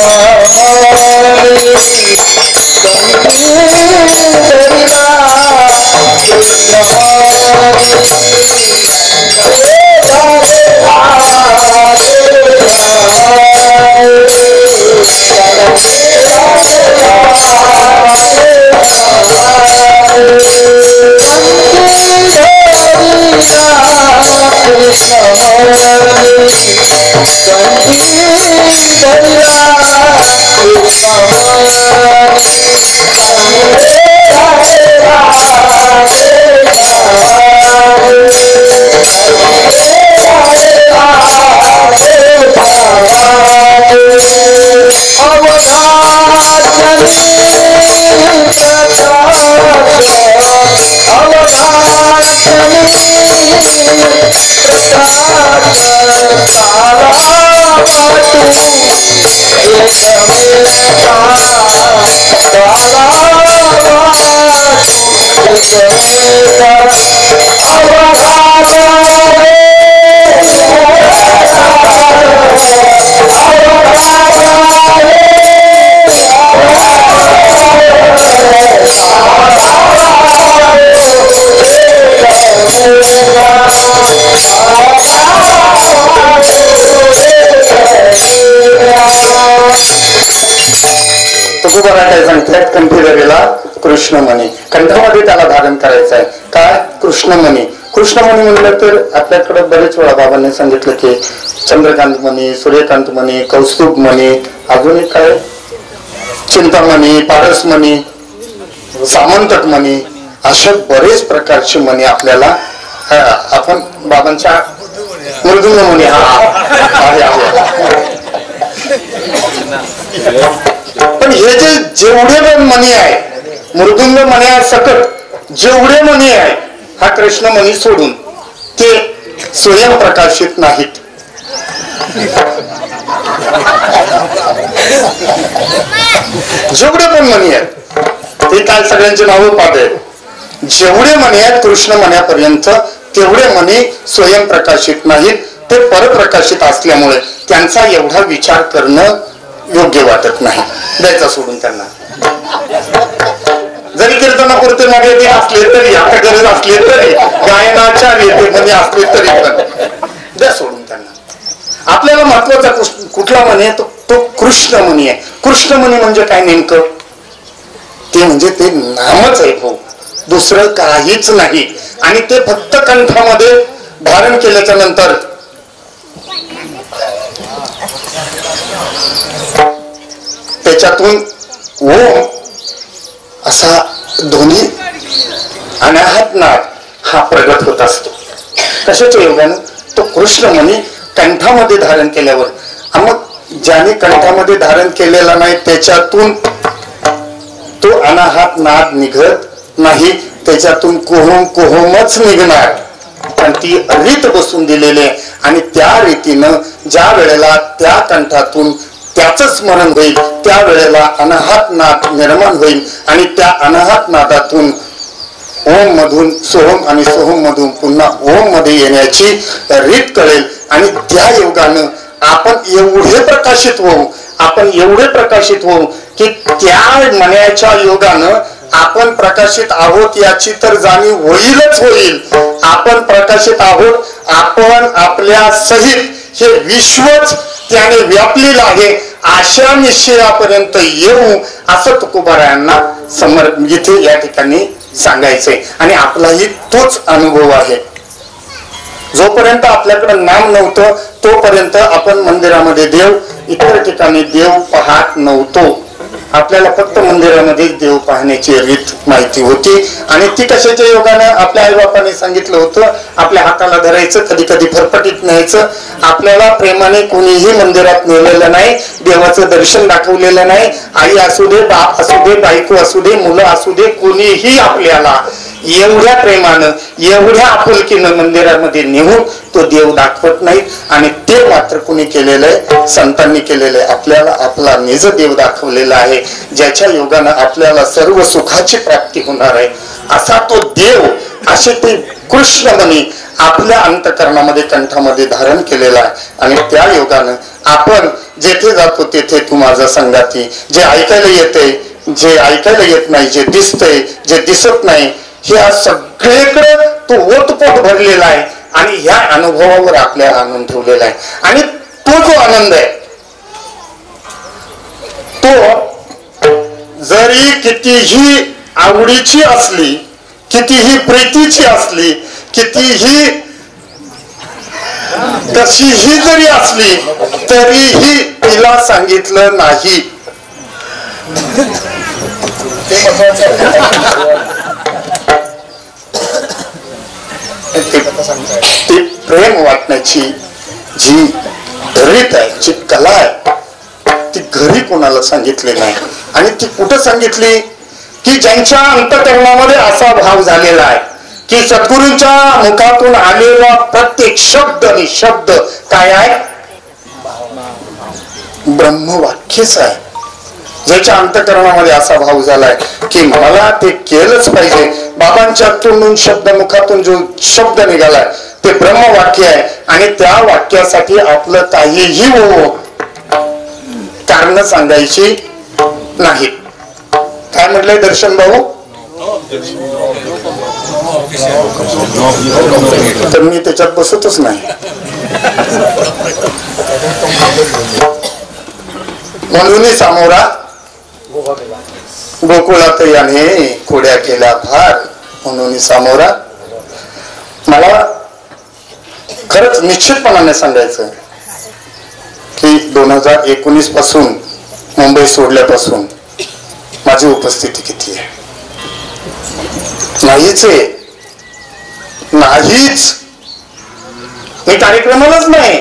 काय सांगतात, कंठीधरेला कृष्णमणी. कंठामध्ये त्याला धारण करायचं आहे. काय? कृष्णमणी. कृष्णमणी म्हणलं तर आपल्याकडे बरेच वेळा बाबांनी सांगितलं की चंद्रकांत मणी, सूर्यकांत मणी, कौस्तुभ मणी, अजून एक काय चिंतामणी, पारसमणी, सामंतक मणी, अशा बरेच प्रकारचे मणी आपल्याला आपण बाबांच्या मृदुंग मणी पण हे जे जेवढे मणी आहे मृदुंग मण्या सकट जेवढे मणी आहे हा कृष्ण मणी सोडून ते स्वयंप्रकाशित नाहीत. जेवढे पण मणी आहेत ते काय सगळ्यांची नावं पाहते. जेवढे मणी आहेत कृष्ण मण्यापर्यंत तेवढे मणी स्वयंप्रकाशित नाहीत. ते परप्रकाशित असल्यामुळे त्यांचा एवढा विचार करणं योग्य वाटत नाही. द्यायचा सोडून त्यांना. जरी कीर्तनापुरते मध्ये ते असले तरी आता गरज असले तरी गायनाच्या रेतेमध्ये असले तरी पण द्या सोडून त्यांना. आपल्याला महत्वाचा कुठला मणी आहे तो कृष्ण मणी आहे. कृष्ण मणी म्हणजे काय नेमकं? ते म्हणजे ते नामच आहे भाऊ, दुसरं काहीच नाही. आणि ते फक्त कंठामध्ये धारण केल्याच्या नंतर त्याच्यातून ओम असा ध्वनी अनाहत नाद हा प्रगट होत असतो. कशाच्या योगानं? तो कृष्णमणी कंठामध्ये धारण केल्यावर. मग ज्याने कंठामध्ये धारण केलेला नाही त्याच्यातून तो अनाहत नाद निघत नाही. त्याच्यातून कोहम कोहमच निघणार. पण ती रीत बसून दिलेली आहे आणि त्या रीतीनं ज्या वेळेला त्या कंठातून त्याच स्मरण होईल त्यावेळेला अनाहत नाद निर्माण होईल आणि त्या अनाहत नादातून ओम मधून सोहम आणि सोहम मधून पुन्हा ओम मध्ये येण्याची रीत कळेल. आणि त्या योगानं आपण एवढे प्रकाशित होऊ, आपण एवढे प्रकाशित होऊ की त्या मण्याच्या योगानं आपण प्रकाशित आहोत याची तर जाणीव होईलच होईल. आपण प्रकाशित आहोत, आपण आपल्या सहित हे विश्वच त्याने व्यापलेलं आहे अशा निश्चयापर्यंत येऊ असं तुकोबारायांना इथे या ठिकाणी सांगायचंय. आणि आपलाही तोच अनुभव आहे. जोपर्यंत आपल्याकडे नाम नव्हतं तोपर्यंत आपण मंदिरामध्ये देव, इतर ठिकाणी देव पाहत नव्हतो. आपल्याला फक्त मंदिरामध्ये देव पाहण्याची रीत माहिती होती. आणि ती कशाच्या योगाने? आपल्या आई बापाने सांगितलं होतं आपल्या हाताला धरायचं, कधी कधी फरफटीत न्यायचं. आपल्याला प्रेमाने कोणीही मंदिरात नेलेलं नाही, देवाचं दर्शन दाखवलेलं नाही. आई असू दे, बाप असू दे, बायको असू दे, मुलं असू दे, कोणीही आपल्याला एवढ्या प्रेमानं एवढ्या आपुलकीनं मंदिरामध्ये नेऊन तो देव दाखवत नाही. आणि ते मात्र कुणी केलेलं आहे? संतांनी केलेलं आहे. आपल्याला आपला निज देव दाखवलेला आहे, ज्याच्या योगानं आपल्याला सर्व सुखाची प्राप्ती होणार आहे. असा तो देव, असे ते कृष्णमणी आपल्या अंतकरणामध्ये कंठामध्ये धारण केलेला आहे. आणि त्या योगानं आपण जेथे जातो तेथे तू माझा संगाती, जे ऐकायला येते, जे ऐकायला येत नाही, जे दिसतंय, जे दिसत नाही, हे आज सगळीकडे तो ओतपोट भरलेला आहे. आणि ह्या अनुभवावर आपल्याला आनंद ठेवलेला आहे. आणि तो जो आनंद आहे तो जरी कितीही आवडीची असली, कितीही प्रीतीची असली, कितीही कशीही जरी असली, तरीही तिला सांगितलं नाही. ती प्रेम वाटण्याची जी रीत आहे, जी कला आहे, ती घरी कोणाला सांगितली नाही. आणि ती कुठं सांगितली? की ज्यांच्या अंतकरणामध्ये असा भाव झालेला आहे की सद्गुरूंच्या मुखातून आलेला प्रत्येक शब्द आणि शब्द काय आहे? ब्रह्मवाक्यच आहे. ज्याच्या अंतकरणामध्ये असा भाव झालाय की मला ते केलंच पाहिजे. बाबांच्या तोंडून शब्द, मुखातून जो शब्द निघालाय ते ब्रह्मवाक्य आहे. आणि त्या वाक्यासाठी आपलं काहीही हो कारण सांगायची नाही. काय म्हटलंय दर्शन भाऊ? तर मी त्याच्यात बसतच नाही. म्हणून सामोरा गोकुळात याने खोड्या केल्या फार, म्हणून सामोरा. मला खरंच निश्चितपणाने सांगायचं की 2019 पासून मुंबई सोडल्यापासून माझी उपस्थिती किती आहे? नाहीच आहे, नाहीच. मी कार्यक्रमालाच नाही.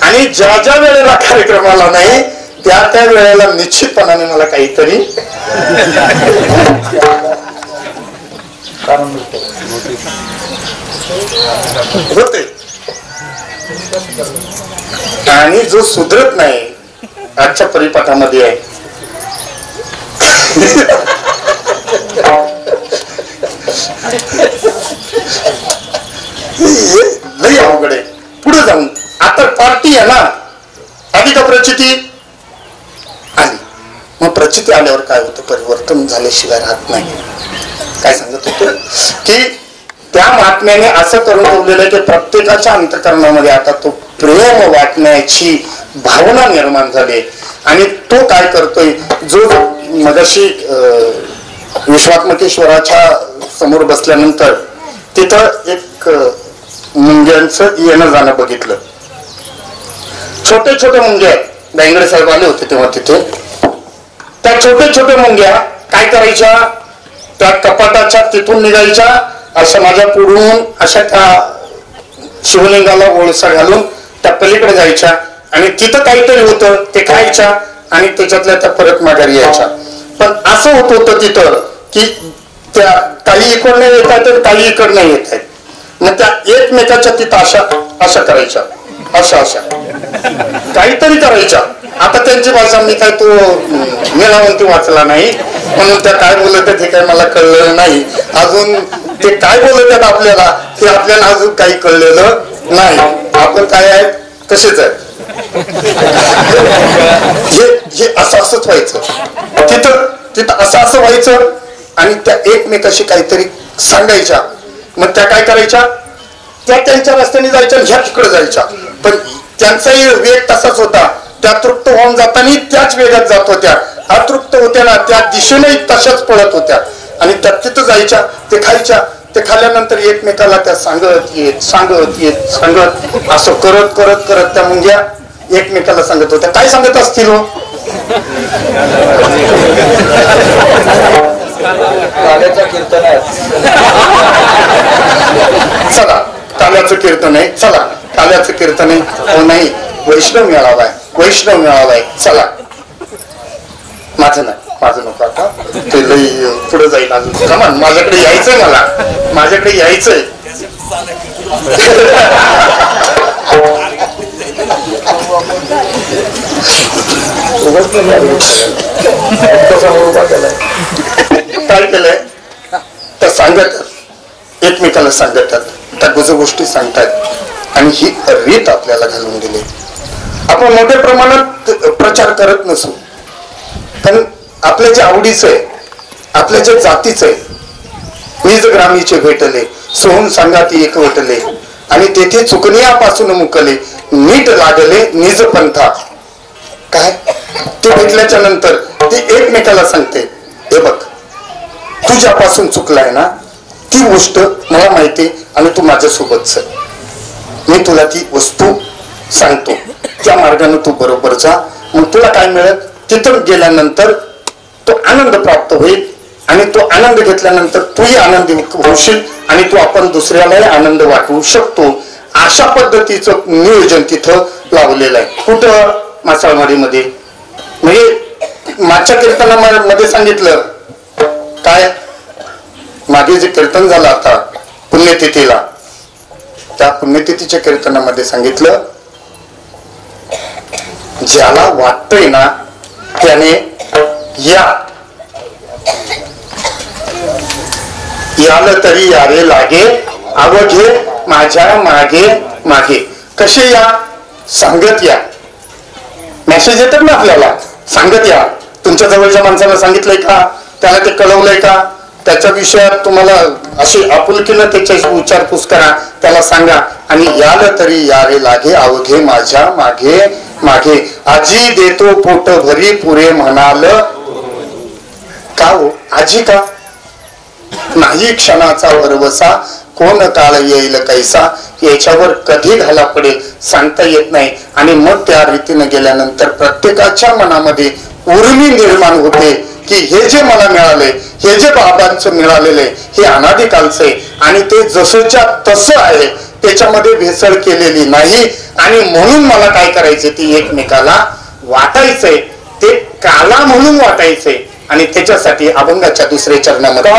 आणि ज्या ज्या वेळेला कार्यक्रमाला नाही त्या त्या वेळेला निश्चितपणाने मला काहीतरी होते. आणि जो सुधरत नाही आजच्या परिपाठामध्ये आहे, लई अवघड आहे. पुढे जाऊन आता पार्टी आहे ना, आधी का प्रचिती आली, मग प्रचिती आल्यावर काय होतं? परिवर्तन झाल्याशिवाय राहत नाही. काय सांगत होतो की त्या महात्म्याने असं करून ठेवलेलं आहे की प्रत्येकाच्या अंतकरणामध्ये आता तो प्रेम वाटण्याची भावना निर्माण झाली. आणि तो काय करतोय? जो मगाशी विश्वात्मकेश्वराच्या समोर बसल्यानंतर तिथं एक मुंग्यांचं येणं जाणं बघितलं. छोटे छोटे मुंग्या, बेंगडे साहेब आले होते तेव्हा तिथे. त्या छोटे छोटे मुंग्या काय करायच्या? त्या कपाटाच्या तिथून निघायच्या, अशा माझ्या पुढून अशा त्या शिवलिंगाला ओळसा घालून त्या पलीकडे जायच्या. आणि तिथं काहीतरी होतं ते खायच्या आणि त्याच्यातल्या त्या परत माघारी यायच्या. पण असं होत होतं तिथं की त्या काही इकडनं येत आहेत तर काही इकडनं येत आहेत. मग त्या एकमेकाच्या तिथं अशा अशा करायच्या, अशा अशा काहीतरी करायच्या. आता त्यांची भाषा मी काय तो मेलावंती वाचला नाही, म्हणून त्या काय बोलत आहेत हे काही मला कळलेलं नाही अजून. ते काय बोलत आहेत आपल्याला हे आपल्याला अजून काही कळलेलं नाही. आपण काय आहेत, कसेच आहेत. हे असं असंच व्हायचं. तिथं तिथं असं असं व्हायचं. आणि त्या एकमेकाशी काहीतरी सांगायच्या. मग त्या काय करायच्या? त्या त्यांच्या रस्त्याने जायच्या, ह्या तिकडे जायच्या. पण त्यांचाही वेग तसाच होता. त्या तृप्त होऊन जाताना त्याच वेगात जात होत्या. अतृप्त होत्या ना, त्या दिशेनेही तशाच पळत होत्या. आणि त्या तिथं जायच्या, ते खायच्या. ते खाल्ल्यानंतर एकमेकाला त्या सांगत येत सांगत येत सांगत असं करत करत करत त्या मुंग्या एकमेकाला सांगत होत्या. काय सांगत असतील हो? चला काल्याचं कीर्तन आहे, चला काल्याचं कीर्तन आहे. हो नाही, वैष्णव मेळावा आहे, वैष्णव मेळावा आहे, चला. माझं माझं नको आता, ते लई पुढे जाईल अजून. कमान माझ्याकडे यायचंय, माझ्याकडे यायचंय. काय केलंय तर सांगत एकमेकाला सांगतात, त्या गोष्टी सांगतात आणि ही रीत आपल्याला घालून दिली. आपण मोठ्या प्रमाणात प्रचार करत नसू, पण आपल्या जे आवडीचं आहे, आपल्या जे जातीचं आहे, निज ग्रामीचे भेटले सोहून सांगाती एक वटले आणि तेथे चुकनियापासून मुकले नीट लागले निज पंथा. काय ते भेटल्याच्या नंतर ते एकमेकाला सांगते, हे बघ तुझ्यापासून चुकलाय ना, ती गोष्ट मला माहिती आणि तू माझ्यासोबतच, मी तुला ती वस्तू सांगतो, त्या मार्गाने तू बरोबर जा. मग तुला काय मिळेल, तिथं गेल्यानंतर तो आनंद प्राप्त होईल आणि तो आनंद घेतल्यानंतर तूही आनंदी होशील आणि तू आपण दुसऱ्यालाही आनंद वाटवू शकतो. अशा पद्धतीचं नियोजन तिथं लावलेलं आहे. कुठं? मासाळवाडीमध्ये. म्हणजे मागच्या कीर्तनामध्ये सांगितलं काय, मागे जे कीर्तन झालं आता पुण्यतिथीला, त्या पुण्यतिथीच्या कीर्तनामध्ये सांगितलं, ज्याला वाटतंय ना त्याने याल तरी यावे लागे अवघे माझ्या मागे मागे. कसे या? सांगत या. मेसेज येतात ना आपल्याला, सांगत या. तुमच्या जवळच्या माणसाला सांगितलंय का, त्याला ते कळवलंय का, त्याच्या विषयात तुम्हाला अशी आपुलकीनं त्याच्याशी विचारपूस करा, त्याला सांगा आणि याल तरी यावे लागे अवघे माझ्या मागे मागे. आजी देतो पोट भरी पुरे म्हणाल का हो आजी का नाही, क्षणाचा भरवसा कोण काळ येईल कैसा, याच्यावर कधी घाला पडेल सांगता येत नाही. आणि मग त्या रीतीने गेल्यानंतर प्रत्येकाच्या मनामध्ये उर्मी निर्माण होते की हे जे मला मिळाले, हे जे बाबांचं मिळालेलं आहे हे अनादिकालचं आहे आणि ते जसंच्या तसं आहे, त्याच्यामध्ये भेसळ केलेली नाही. आणि म्हणून मला काय करायचे, ती एकमेकाला वाटायचंय, ते काला म्हणून वाटायचंय. आणि त्याच्यासाठी अभंगाच्या दुसऱ्या चरणामध्ये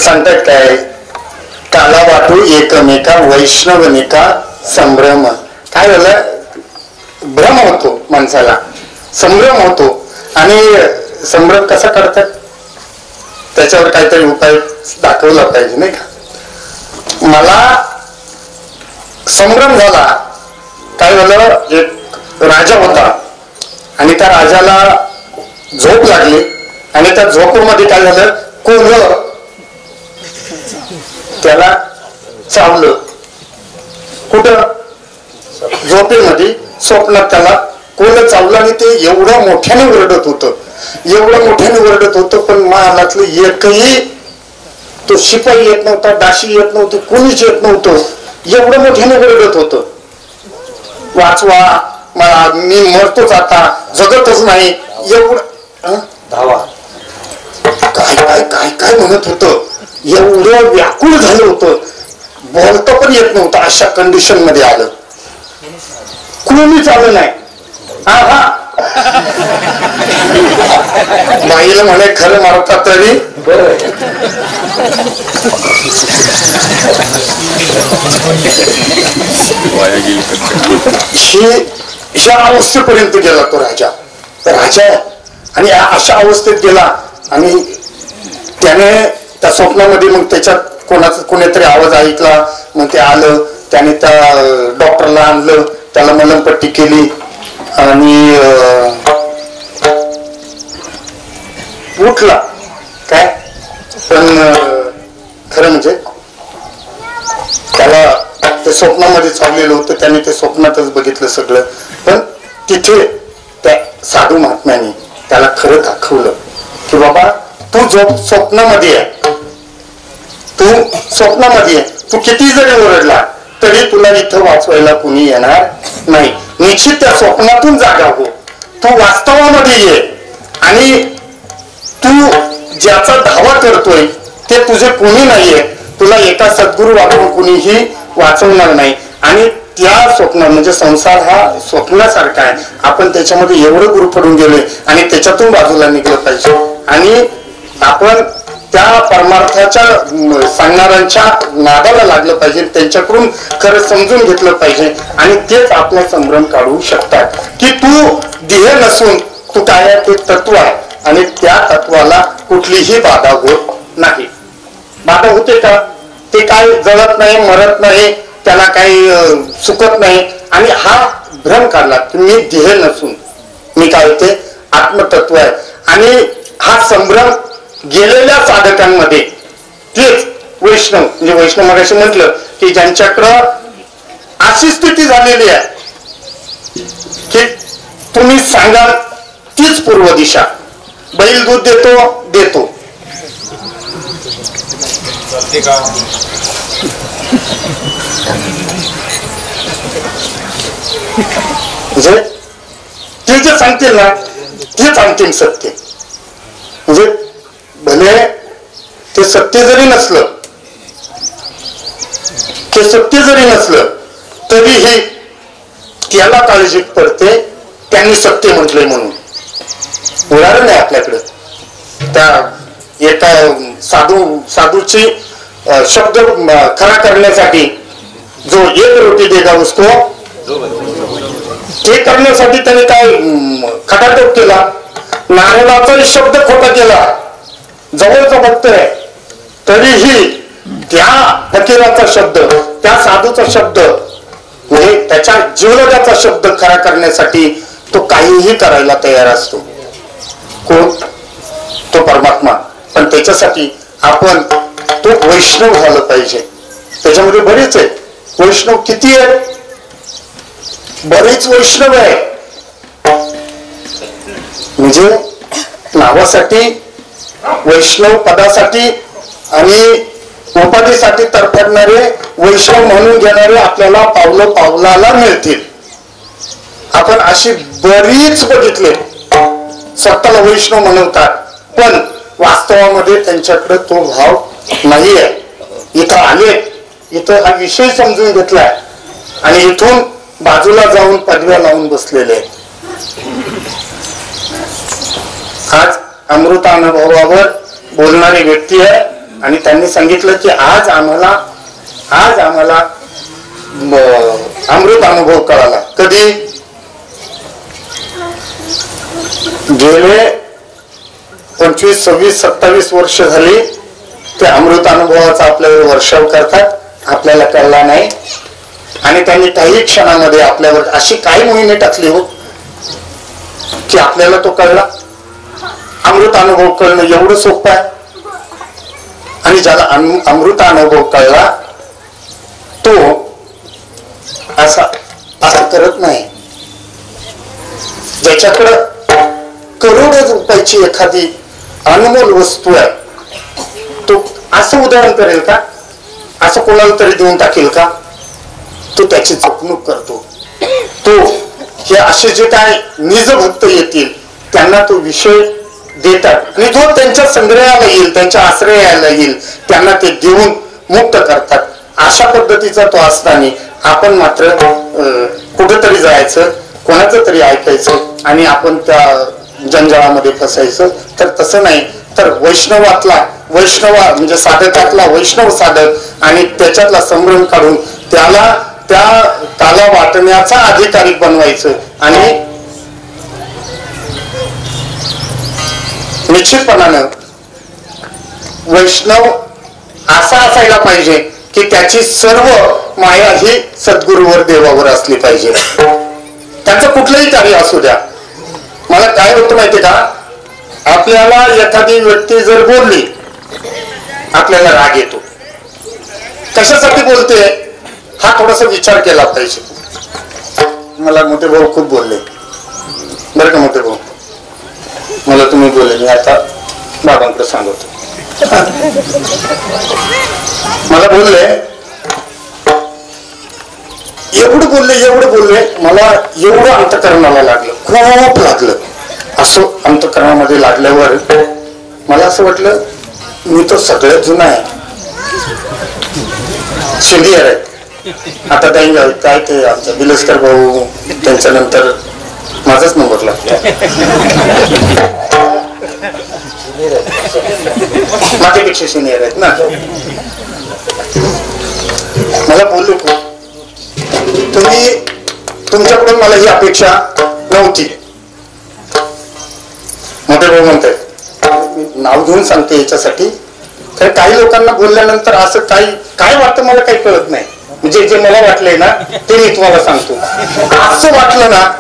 सांगतात काय, काला वाटू एकमेका वैष्णवनिका संभ्रम. काय झालं, भ्रम होतो माणसाला, संभ्रम होतो. आणि संभ्रम कसा करतात, त्याच्यावर काहीतरी उपाय दाखवला पाहिजे नाही का. मला संभ्रम झाला. काय झालं, एक राजा होता आणि त्या राजाला झोप लागली आणि त्या झोपेमध्ये काय झालं, कोल्ह त्याला चावलं. कुठं, झोपेमध्ये, स्वप्नात त्याला कोल्ह चावलं आणि ते एवढं मोठ्याने ओरडत होतं, एवढं मोठ्याने ओरडत होतं. पण महालातलं एकही तो शिपाई येत नव्हता, दाशी येत नव्हती, कोणीच येत नव्हतं. एवढं मोठ्याने ओरडत होतं, वाचवा मला, मी मरतोच आता, जगतच नाही, एवढं धावा. काय काय काय काय म्हणत होतं. एवढं व्याकुळ झालं होतं, बोलता पण येत नव्हतं. अशा कंडिशन मध्ये आलं, कोणीच आलं नाही. बाईला म्हणे खरं मारता तरी ह्या अवस्थेपर्यंत गेला तो राजा. आणि अशा अवस्थेत गेला आणि त्याने त्या स्वप्नामध्ये मग त्याच्यात कोणीतरी आवाज ऐकला. मग ते आलं, त्याने त्या डॉक्टरला आणलं, त्याला मलमपट्टी केली आणि उठला. काय पण खरं म्हणजे त्याला ते स्वप्नामध्ये चाललेलं होतं, त्याने ते स्वप्नातच बघितलं सगळं. पण तिथे त्या साधू महात्म्याने त्याला खरं दाखवलं की बाबा तू स्वप्नामध्ये आहे, तू स्वप्नामध्ये आहे, तू किती जरी ओरडला तरी तुला इथं वाचवायला कुणी येणार नाही. निश्चित त्या स्वप्नातून जागा हो, तू वास्तवामध्ये ये आणि तू ज्याचा धावा करतोय ते तुझे कुणी नाहीये. तुला एका सद्गुरू वापरून कुणीही वाचवणार नाही. आणि त्या स्वप्न म्हणजे संसार हा स्वप्नासारखा आहे. आपण त्याच्यामध्ये एवढं गुरु पडून गेले आणि त्याच्यातून बाजूला निघलं पाहिजे आणि आपण त्या परमार्थाच्या सांगणाऱ्यांच्या नादाला लागलं पाहिजे, त्यांच्याकडून खरं समजून घेतलं पाहिजे. आणि तेच आपला संभ्रम काढू शकतात की तू ध्येय नसून तू काय आहे, ते तत्व आहे आणि त्या तत्वाला कुठलीही बाधा होत नाही. बाधा होते का, ते काय जळत नाही, मरत नाही, त्याला काही चुकत नाही. आणि हा भ्रम काढला की मी ध्येय नसून मी काय होते, आत्मतत्व आहे. आणि हा संभ्रम गेलेल्या साधकांमध्ये तेच वैष्णव म्हणजे वैष्णव मगाशी म्हटलं की ज्यांच्याकडं अशी स्थिती झालेली आहे की तुम्ही सांगाल तीच पूर्व दिशा. बैल दूध देतो म्हणजे ते जे सांगतील ना तेच अंतिम सत्य. म्हणजे भले ते सत्य जरी नसलं, ते सत्य जरी नसलं तरीही त्याला काळजी पडते त्यांनी सत्य म्हटलंय म्हणून. उदाहरण आहे आपल्याकडे, त्या एका साधूची शब्द खरा करण्यासाठी जो एक रोटी देगा उसको, ते करण्यासाठी त्याने काय खटाटोप केला, नारळाचा शब्द खोटा केला, जवळचा भक्त आहे तरीही त्या फकीराचा शब्द, त्या साधूचा शब्द म्हणजे त्याच्या जीवनाचा शब्द खरा करण्यासाठी तो काहीही करायला तयार असतो. कोण, तो परमात्मा. पण त्याच्यासाठी आपण तो वैष्णव झालं पाहिजे. त्याच्यामध्ये बरेच आहे वैष्णव. किती आहे, बरेच वैष्णव आहे. म्हणजे नावासाठी, वैष्णव पदासाठी आणि उपाधीसाठी तरफडणारे, वैष्णव म्हणून घेणारे आपल्याला पावलं पावलाला मिळतील. आपण अशी बरीच बघितले स्वतःला वैष्णव म्हणवतात पण वास्तवामध्ये त्यांच्याकडे तो भाव नाही आहे. इथं आले, इथं हा विषय समजून घेतलाय आणि इथून बाजूला जाऊन पदव्या लावून बसलेले. आज अमृतानुभवावर बोलणारी व्यक्ती आहे आणि त्यांनी सांगितलं की आज आम्हाला अमृत अनुभव कळाला. कधी? गेले 25, 26, 27 वर्ष झाली ते अमृत अनुभवाचा आपल्यावर वर्षाव करतात, आपल्याला कळला नाही. आणि त्यांनी काही क्षणामध्ये आपल्यावर अशी काही मोहिनी टाकली हो की आपल्याला तो कळला. अमृत अनुभव कळणं एवढं सोपं आहे. आणि ज्याला अमृत अनुभव कळला तो असा करत नाही. ज्याच्याकडं करोडो रुपयाची एखादी अनमोल वस्तू आहे तो असं उदाहरण करेल का? असं कोणाला तरी देऊन टाकेल का? तो त्याची जपणूक करतो. तो हे असे जे काय निज भक्त येतील त्यांना तो विषय देतात आणि जो त्यांच्या संग्रहाला येईल, त्यांच्या आश्रयाला येईल, त्यांना ते देऊन मुक्त करतात. अशा पद्धतीचा तो असताना आपण मात्र कुठेतरी जायचं, कोणाचं तरी ऐकायचं आणि आपण त्या जंजाळामध्ये फसायचं. तर तसं नाही. तर म्हणजे साधकातला वैष्णव साधक आणि त्याच्यातला संभ्रम काढून त्याला वाटण्याचा अधिकारी बनवायचं. आणि निश्चितपणानं वैष्णव असा असायला पाहिजे की त्याची सर्व माया ही सद्गुरूवर देवावर असली पाहिजे. त्यांचं कुठलंही कार्य असू द्या. मला काय होतं माहितीये का, आपल्याला एखादी व्यक्ती जर बोलली आपल्याला राग येतो. कशासाठी बोलते हा थोडासा विचार केला पाहिजे. मला मोठे भाऊ खूप बोलले बरं का. मोठे भाऊ मला तुम्ही बोलले, मी आता बाबांकडे सांगतो. मला बोलले एवढं बोलले मला एवढं अंतकरणाला लागलं, खूप लागलं. असं अंतकरणामध्ये लागल्यावर मला असं वाटलं मी तो सगळ्यात जुना आहे, सिनियर आहे. आता काय ते आमचा बिलस्कर भाऊ, त्यांच्यानंतर माझाच नंबर लागतो. माझ्यापेक्षा सिनियर आहेत ना. मला बोललो तुमच्याकडून मला ही अपेक्षा नव्हती. मोठे भाऊ म्हणतात, नाव घेऊन सांगते याच्यासाठी, तर काही लोकांना बोलल्यानंतर असं काय वाटतं मला काही कळत नाही. म्हणजे जे मला वाटलंय ना ते मी तुम्हाला सांगतो. असं वाटलं ना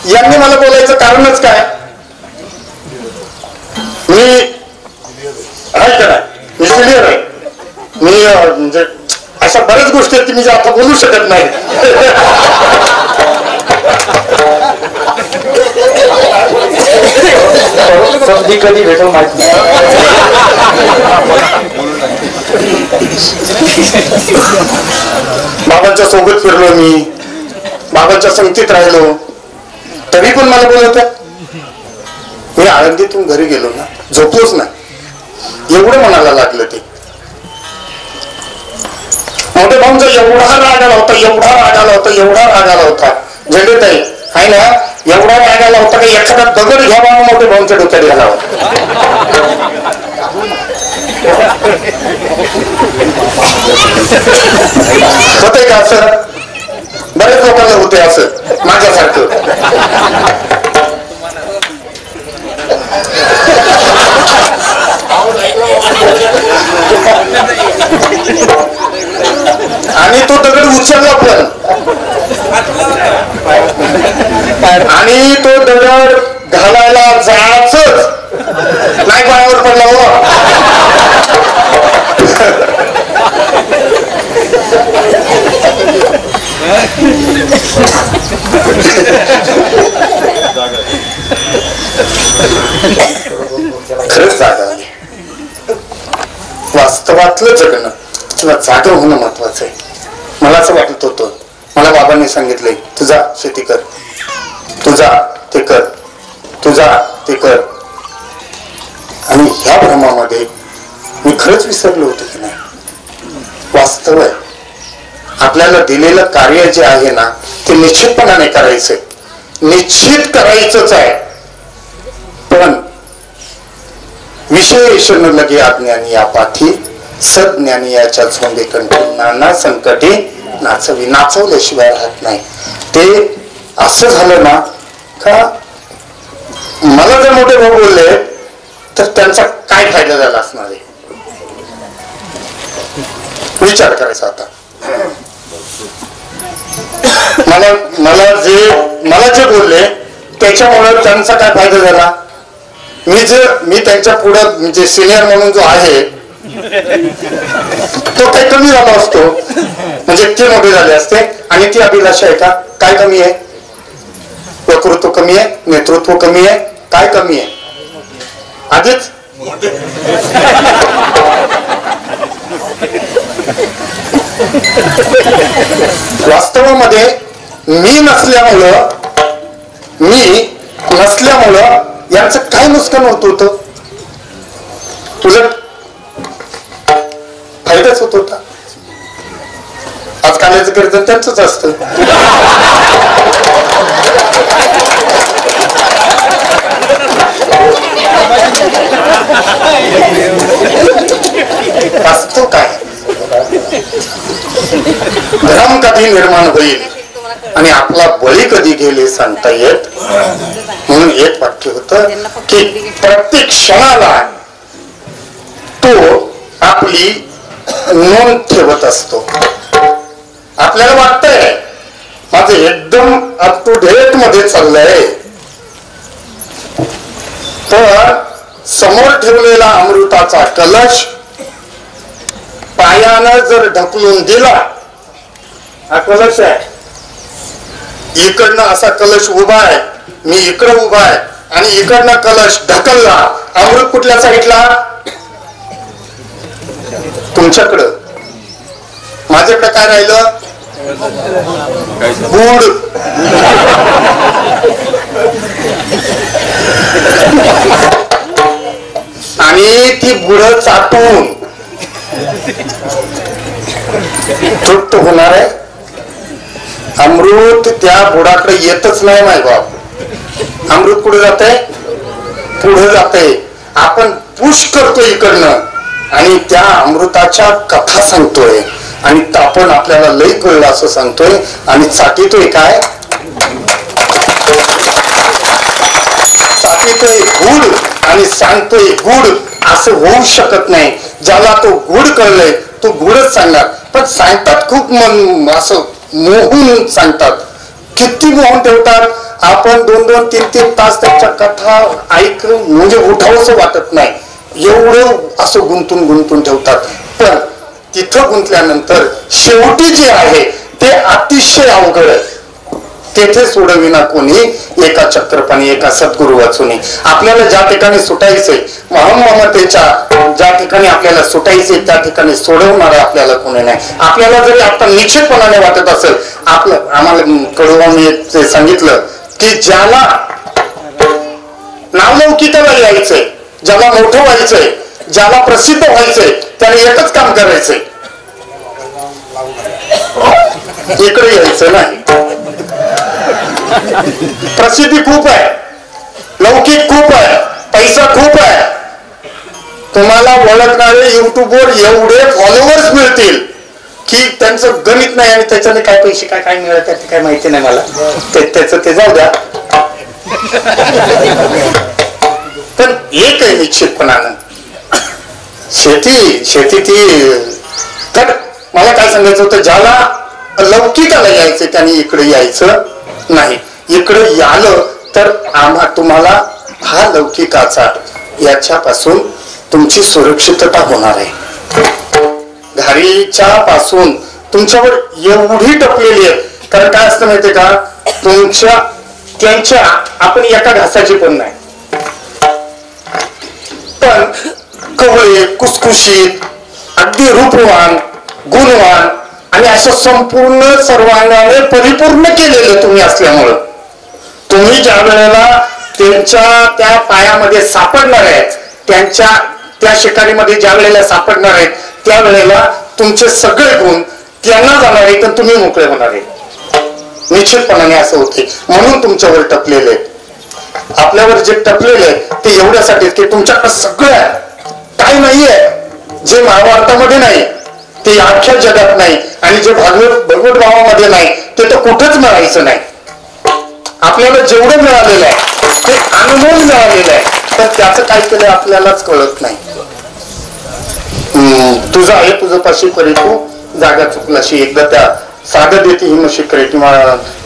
यांनी मला बोलायचं कारणच काय, मी आहे का नाही, मी सिनियर आहे. मी म्हणजे अशा बऱ्याच गोष्टी आहेत की मी आता बोलू शकत नाही. कधी भेटून माहिती बाबांच्या सोबत फिरलो, मी बाबांच्या संगतीत राहिलो, तरी पण मला बोलवत. मी आळंदीतून घरी गेलो ना, झोपलोच नाही, एवढं मनाला लागलं ते. मोठे भाऊंचा एवढा राग आला होता झेंडेताई आहे ना, एवढा राग आला होता की एखादा दगड घ्यावा मोठे भाऊंच्या डोक्यात घाला होते का असं? बरेच लोकांना होते असं माझ्यासारखं. आणि तो दगड उचलला पण, आणि तो दगड घालायला जायचंच नाही, पायावर पडला हो. खरंच जागा वास्तवातलं जगणं किंवा जागा होणं महत्वाचं आहे. मला असं वाटत होतं, मला बाबांनी सांगितलंय तुझा शेती कर, तुझा ते कर, तुझा ते कर. आणि ह्या भ्रमामध्ये मी खरंच विसरलो होतो की नाही. वास्तव आहे, आपल्याला दिलेलं कार्य जे आहे ना ते निश्चितपणाने करायचंय, निश्चित करायचंच आहे. पण विशेष न लगे अज्ञानी या पाठी, सज्ञानी याच्या झोंबे कंठी, नाना संकटे नाचवी. नाचवल्याशिवाय राहत नाही. ते असं झालं ना का मला जर मोठे भाऊ बोलले तर त्यांचा काय फायदा झाला असणार आहे विचार करायचा. आता मला जे बोलले त्याच्यामुळे त्यांचा काय फायदा झाला. मी त्यांच्या पुढे म्हणजे सिनियर म्हणून जो आहे तो काही कमी झाला असतो म्हणजे ते मोठे झाले असते. आणि ती अभिलाषा आहे का. काय कमी आहे. वक्तृत्व कमी आहे, नेतृत्व कमी आहे, काय कमी आहे. आधीच वास्तवामध्ये मी नसल्यामुळं यांचं काय नुकसान होत होतं. उलट फायदाच होत होता. आज काढायचं कर्ज त्यांचंच असतं. वास्तव काय भ्रम कधी निर्माण होईल आणि आपला बळी कधी गेले सांगता येत. म्हणून एक वाक्य होतं की प्रत्येक क्षणाला तो आपली नोंद ठेवत असतो. आपल्याला वाटतंय माझं एकदम अप टू डेट मध्ये चाललंय, तर समोर ठेवलेला अमृताचा कलश पायानं जर ढकलून दिला, हा कलश आहे, इकडनं असा कलश उभा आहे, मी इकडं उभा आहे आणि इकडनं कलश ढकलला, अमृत कुठल्या साईडला. तुमच्याकडं. माझ्याकडे काय राहिलं. गुड. आणि ती गुड चाटून तृप्त होणार आहे. अमृत त्या बुडाकडे येतच नाही माय बाप. अमृत कुठे जाते. पुढे जाते. आपण पुश करतोय इकडनं आणि त्या अमृताच्या कथा सांगतोय आणि आपण आपल्याला लई कळलं असं सांगतोय आणि चाटीतोय काय. चाटीतोय गुड आणि सांगतोय गुड. असं होऊ शकत नाही. ज्याला तो गुड कळलंय तो गुडच सांगणार. पण सांगतात खूप असं मोहून सांगतात. किती मोहून ठेवतात. आपण 2-2-3-3 तास त्याच्या कथा ऐकून म्हणजे उठावंसं वाटत नाही. एवढं असं गुंतून ठेवतात. पण तिथं गुंतल्यानंतर शेवटी जे आहे ते अतिशय अवघड आहे. तेथे सोडविना कोणी एका चक्रपाणी एका सद्गुरु वाचून. आपल्याला ज्या ठिकाणी सुटायचंय ममतेच्या ज्या ठिकाणी आपल्याला सुटायचंय त्या ठिकाणी सोडवणारा आपल्याला कोणी नाही. आपल्याला जरी आता निश्चितपणाने वाटत असेल आम्हाला कळवून सांगितलं की ज्याला नावलौकिकाला यायचंय, ज्याला मोठं व्हायचंय, ज्याला प्रसिद्ध व्हायचंय त्याने एकच काम करायचंय, इकडे यायचं नाही. प्रसिद्धी खूप आहे, लौकिक खूप आहे, पैसा खूप आहे. तुम्हाला ओळखणारे युट्यूबवर एवढे फॉलोअर्स मिळतील की त्यांचं गणित नाही आणि त्याच्याने काय पैसे काय मिळत त्याची काय माहिती नाही मला. त्याचं ते जाऊ द्या. पण एक आहे निश्चितपणानं शेती ती. तर मला काय सांगायचं होतं, ज्याला लौकिकाला यायचं त्याने इकडे यायचं नाही. इकडे आलं तर तुम्हाला हा लौकिकाचा याच्यापासून तुमची सुरक्षितता होणार आहे. घारीच्या पासून तुमच्यावर एवढी टपलेली आहे. कारण काय असतं माहितीये का, त्यांच्या आपण एका घासाची पण नाही. पण कवळे कुसकुशीत अगदी रूपवान गुणवान आणि असं संपूर्ण सर्वांगाने परिपूर्ण केलेलं तुम्ही असल्यामुळं तुम्ही ज्या वेळेला त्यांच्या त्या पायामध्ये सापडणार आहेत, त्यांच्या त्या शिकारीमध्ये ज्या वेळेला सापडणार आहेत त्या वेळेला तुमचे सगळे गुण त्यांना जाणार आहेत आणि तुम्ही मोकळे होणार आहे. निश्चितपणाने असं होते. म्हणून तुमच्यावर टपलेले आपल्यावर जे टपलेले ते एवढ्यासाठी की तुमच्याकडे सगळं आहे काही नाहीये जे महाभारतामध्ये नाही, ते अख्ख्या जगात नाही, आणि जे भगवत भावामध्ये नाही ते तर कुठंच मिळायचं नाही. आपल्याला जेवढं मिळालेलं आहे ते अनमोल मिळालेलं आहे, तर त्याचं काय केलं आपल्यालाच कळत नाही. तुझं आहे तुझं पाशी करी तू जागा चुकलाशी, एकदा त्या साधं देते ही म्हशी करे. किंवा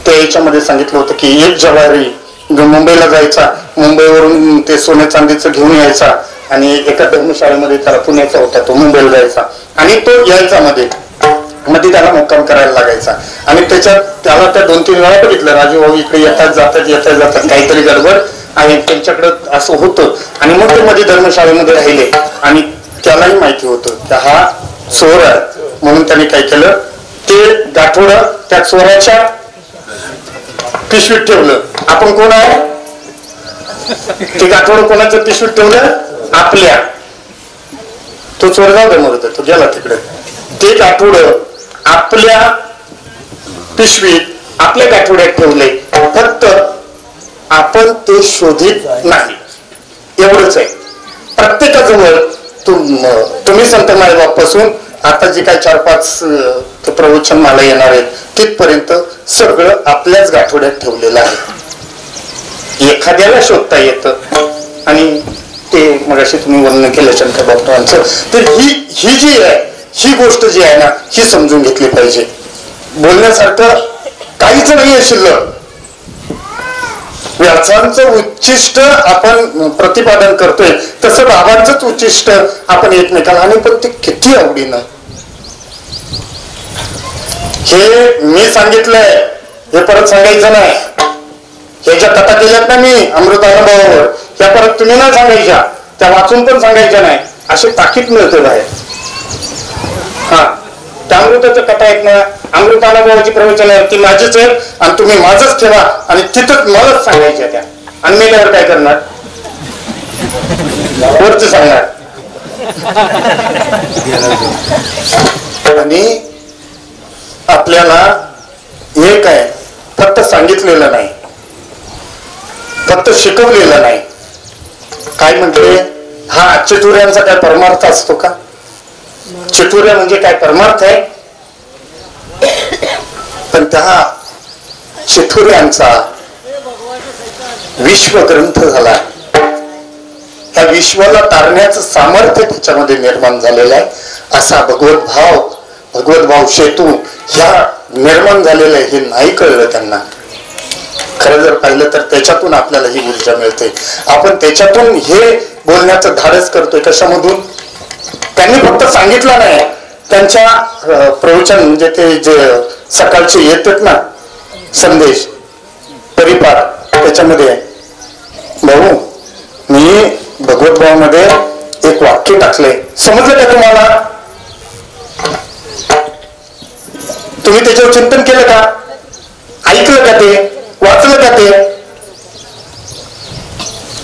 त्या याच्यामध्ये सांगितलं होतं की एक जवारी मुंबईला जायचा, मुंबईवरून ते सोने चांदीचं घेऊन यायचा, आणि एका धर्मशाळेमध्ये त्याला पुण्याचा होता, तो मुंबईला जायचा आणि तो यायचा मध्ये त्याला मुक्काम करायला लागायचा. आणि त्याच्यात त्याला त्या 2-3 वेळा बघितलं राजू भाऊ इकडे येतात जातात काहीतरी गडबड आणि त्यांच्याकडं असं होतं. आणि मग ते मध्ये धर्मशाळेमध्ये राहिले आणि त्यालाही माहिती होतं की हा चोर आहे, म्हणून त्याने काय केलं, ते गाठोडं त्या चोराच्या पिशवीत ठेवलं. आपण कोण आहे, ते गाठोडं कोणाच्या पिशवीत ठेवलं, आपल्या. तो चोर जाऊ दे मरत, तो गेला तिकडे. ते गाठोडं आपल्या पिशवीत आपल्या गाठोड्यात ठेवले, फक्त आपण ते शोधित नाही, एवढंच आहे. प्रत्येकाजवळ तुम्ही संत मायबापासून आता जे काही 4-5 प्रवचन मला येणार आहेत तिथपर्यंत सगळं आपल्याच गाठोड्यात ठेवलेलं आहे. एखाद्याला शोधता येतं, आणि ते मगाशी तुम्ही वर्णन केलं शंकर डॉक्टरांचं, तर ही जी आहे, ही गोष्ट जी आहे ना, ही समजून घेतली पाहिजे. बोलण्यासारखं काहीच नाही आहे शिल्लक. व्यासांचं उच्चिष्ट आपण प्रतिपादन करतोय, तसं बाबांचंच उच्चिष्ट आपण एकमेकाला, आणि पण ते किती आवडीनं. हे मी सांगितलंय, हे परत सांगायचं नाही. हे ज्या कथा केल्यात ना मी अमृतानुभवावर, त्या परत तुम्ही नाही सांगायच्या, त्या वाचून पण सांगायच्या नाही, असे ताकीद मिळते बाहेर. हा, त्या अमृताच्या कथा आहेत ना, अमृतानुभवाची प्रवचन आहे ती माझीच आहे, आणि तुम्ही माझंच ठेवा, आणि तिथंच मलाच सांगायच्या त्या. आणि मेल्यावर काय करणार, वरच सांगणार. आणि आपल्याला एक आहे, फक्त सांगितलेलं नाही, फक्त शिकवलेलं नाही. काय म्हटले, हा चिटुऱ्यांचा काय परमार्थ असतो का? चिटुऱ्या म्हणजे काय परमार्थ आहे? पण त्या चिठुऱ्यांचा विश्वग्रंथ झाला. त्या विश्वाला तारण्याचं सामर्थ्य त्याच्यामध्ये निर्माण झालेलं आहे. असा भगवत भाव सेतू ह्या निर्माण झालेलं आहे, हे नाही कळलं त्यांना. खरं जर पाहिलं तर त्याच्यातून आपल्याला ही ऊर्जा मिळते. आपण त्याच्यातून हे बोलण्याचं धाडस करतोय. कशामधून? त्यांनी फक्त सांगितलं नाही, त्यांच्या प्रवचन म्हणजे ते जे सकाळचे येतात ना संदेश परिपार, त्याच्यामध्ये भाऊ मी भगवत भावामध्ये एक वाक्य टाकले, समजलं का तुम्हाला? तुम्ही त्याच्यावर चिंतन केलं का? ऐकलं का? ते वाचलं का? ते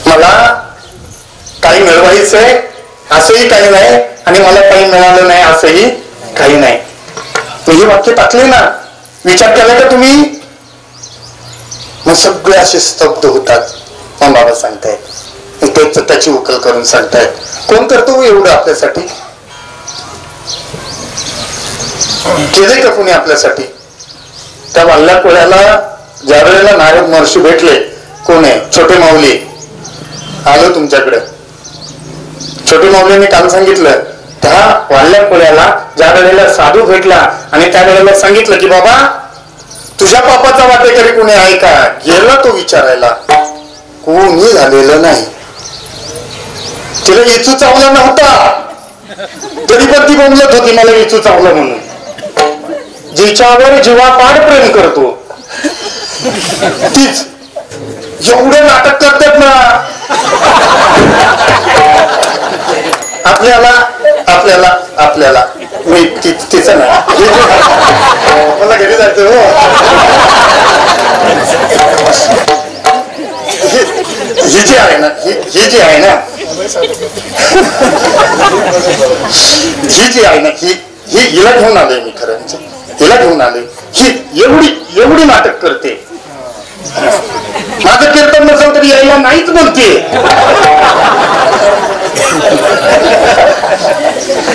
मला काही मिळवायचंय असंही काही नाही, आणि मला काही मिळालं नाही असंही काही नाही. हे वाक्य टाकले ना, विचार केला का तुम्ही? मग सगळे असे स्तब्ध होतात. मग बाबा सांगतायत, त्याची उकल करून सांगतायत. कोण करतो एवढं आपल्यासाठी? केले का कोणी आपल्यासाठी? त्या वाल्ल्या कोळ्याला ज्या वेळेला नारद महर्षी भेटले, कोण आहे? छोटे माऊली. आलो तुमच्याकडे. छोटे माऊलीने काल सांगितलं, त्या वाल्ल्या कोळ्याला ज्या वेळेला साधू भेटला आणि त्या वेळेला सांगितलं की बाबा तुझ्या पापाचा वाटेकरी कोणी आहे का? गेला तो विचारायला, कोणी झालेलं नाही. तिला इचू चावला नव्हता, तरी पण ती बोलत होती मला इचू चावलं म्हणून. जिच्यावर जीवापाड प्रेम करतो तीच एवढं नाटक करतात ना. आपल्याला मी तिचं नाही, मला घरी जायचं हो. ही जी आहे ना, ही जी आहे ना, हिला घेऊन आलोय मी. खरं हिला घेऊन आलोय. ही एवढी नाटक करते, माझं कीर्तन नसेल तरी यायला नाहीच बोलते.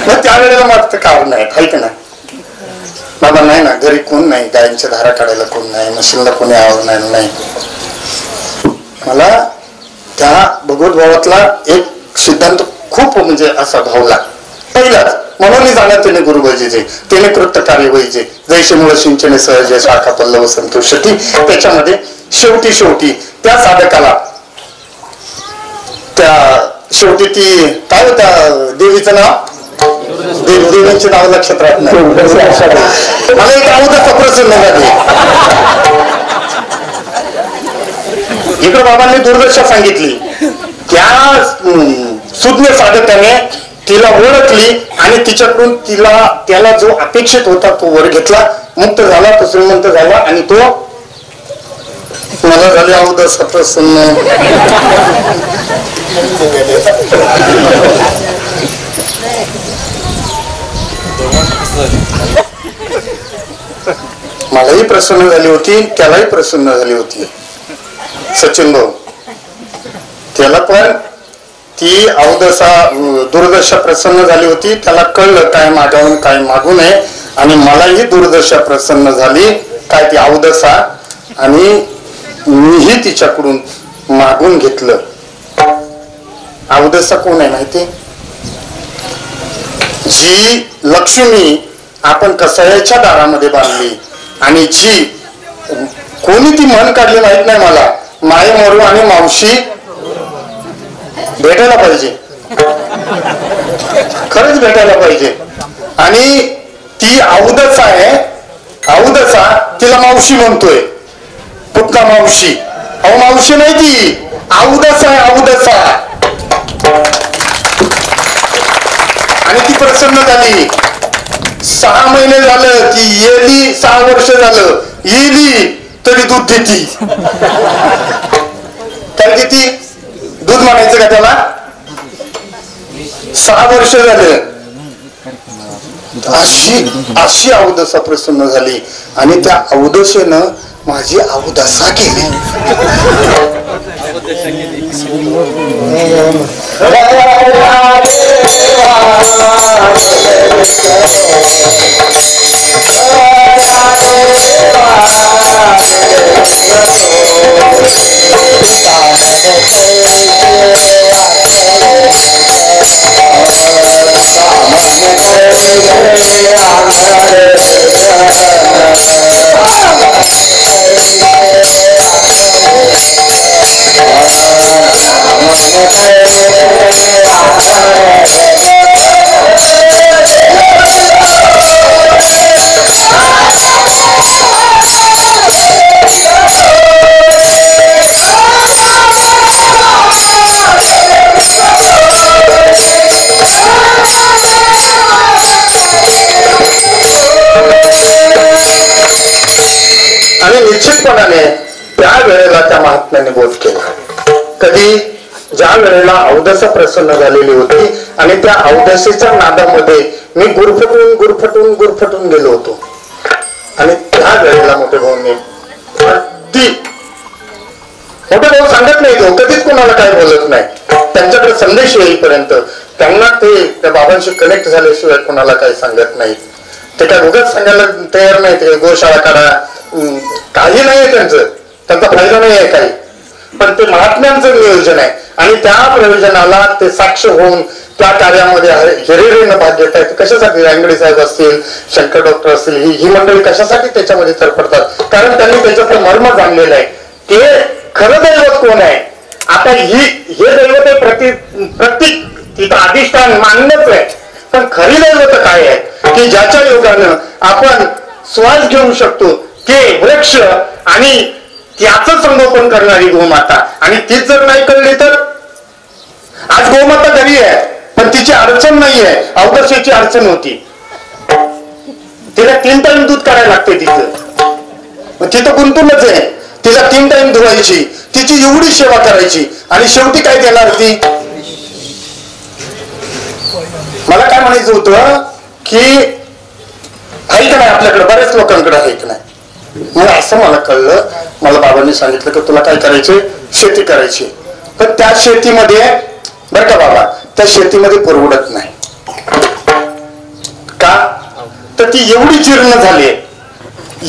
मग त्यावेळेला माझं कारण आहे का नाही बाबा, नाही ना घरी कोण नाही, गायींच्या धारा काढायला कोण नाही, मशीनला कोणी आवडणार नाही. मला त्या भगवत भावातला एक सिद्धांत खूप म्हणजे असा भावला पहिलाच. म्हणून जाणार त्याने गुरु पाहिजे, त्याने कृत्य कार्य व्हायचे. जैसे मुळ सिंचने सहज शाखा पल्लव संतोषती. त्याच्यामध्ये शेवटी त्या साधकाला त्या शेवटी ती काय होता देवीचं नाव, देवीचे नाव लक्षात राहत नाही. मला एक अवधसा प्रसन्न झाली. इकडे बाबांनी दुर्दशा सांगितली. त्या सुज्ञ साधकाने तिला ओळखली आणि तिच्याकडून त्याला जो अपेक्षित होता तो वर घेतला, मुक्त झाला, तो श्रीमंत झाला आणि तो मला झाली अवधसा प्रसन्न. मलाही प्रसन्न झाली होती, त्यालाही प्रसन्न झाली होती. सचिन भाऊ त्याला पण ती अवदशा दुर्दशा प्रसन्न झाली होती. त्याला कळलं काय मागावून काय मागू नये, आणि मलाही दुर्दशा प्रसन्न झाली काय ती अवदशा, आणि मीही तिच्याकडून मागून घेतलं. अवदशा कोण आहे माहिती? जी लक्ष्मी आपण कसायाच्या दारामध्ये बांधली, आणि जी कोणी ती म्हण काढली माहित नाही मला, माय मरू आणि मावशी भेटायला पाहिजे, खरंच भेटायला पाहिजे. आणि ती अवदसा आहे, अवदसा तिला मावशी म्हणतोय. पुतना मावशी, अहो मावशी नाही ती अवदसा आहे, अवदसा. आणि ती प्रसन्न झाली. 6 महिने झालं ती येली, 6 वर्ष झालं येली तरी दूध देती. काय देती? दूध म्हणायचं का त्याला? 6 वर्ष झालं. अशी अवदसा प्रसन्न झाली, आणि त्या अवदशेनं माझी अवदसा केली. आणि निश्चितपणाने त्या वेळेला त्या महात्म्याने बोध केला. कधी? ज्या वेळेला अवदसा प्रसन्न झालेली होती, आणि त्या अवदसेच्या नादामध्ये मी गुरफटून गेलो होतो. आणि त्या वेळेला मोठे भाऊंनी अगदी, मोठे भाऊ सांगत नाही, तो कधीच कोणाला काय बोलत नाही. त्यांच्याकडे संदेश येईपर्यंत त्यांना ते त्या बाबांशी कनेक्ट झाल्याशिवाय कोणाला काही सांगत नाही. ते काय उगाच सांगायला तयार नाही. ते गोशाळा काढा, काही नाहीये त्यांचा फायदा नाही आहे काही, पण ते महात्म्यांचं नियोजन आहे. आणि त्या प्रयोजनाला ते साक्ष होऊन त्या कार्यामध्ये हिरिरीनं भाग घेत आहेत. कशासाठी? रांगडे साहेब असतील, शंकर डॉक्टर असतील, ही मंडळी कशासाठी त्याच्यामध्ये तरफडतात? कारण त्यांनी त्याच्यातलं मर्म जाणलेलं आहे. ते खरं दैवत कोण आहे? आता हे दैवत आहे प्रतीक, तिथं अधिष्ठान मान्यच आहे, पण खरी दैवत काय आहे की ज्याच्या योगानं आपण श्वास घेऊ शकतो, ते वृक्ष आणि त्याचं संगोपन करणारी गोमाता. आणि तीच जर नाही कळली तर, आज गोमाता घरी आहे पण तिची अडचण नाहीये, अवदशेची अडचण होती. तिला 3 टाइम दूध काढायला लागते तिथं, मग तिथं गुंतूनच आहे. तिला 3 टाइम धुवायची, तिची एवढी सेवा करायची, आणि शेवटी काय देणार ती? मला काय म्हणायचं होतं की ऐक नाही, आपल्याकडे बऱ्याच लोकांकडे ऐक नाही. मला असं मला कळलं, मला बाबांनी सांगितलं की तुला काय करायचे, शेती करायची. पण त्या शेतीमध्ये बरं का बाबा, त्या शेतीमध्ये परवडत नाही. का तर ती एवढी जीर्ण झाली,